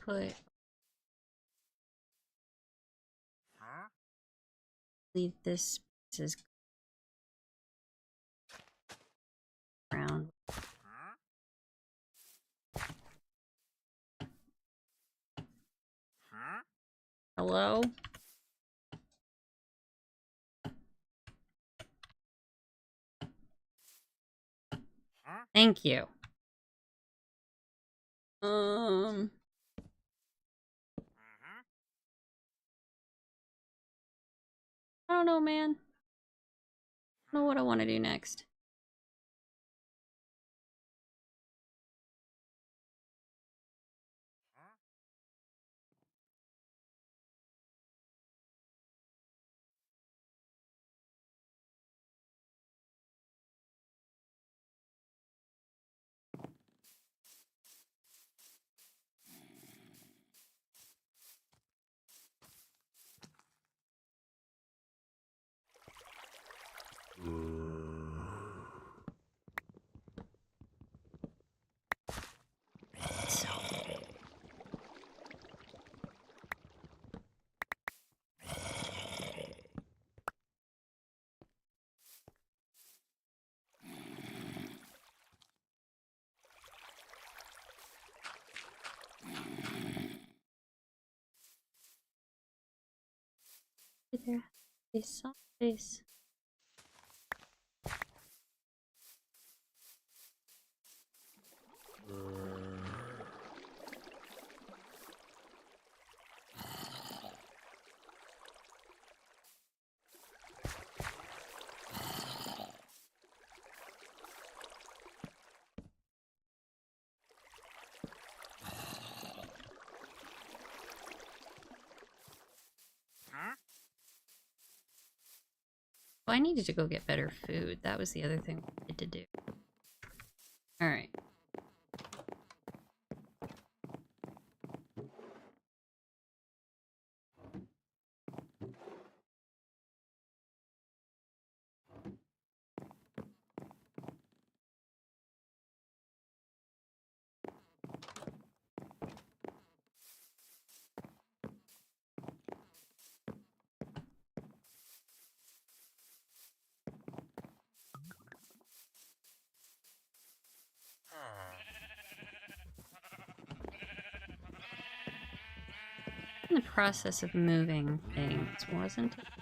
Put. Leave this as brown. Hello? Thank you. I don't know, man. I don't know what I want to do next. There. Face on face. Oh, I needed to go get better food. That was the other thing I had to do. Alright. In the process of moving things, wasn't it?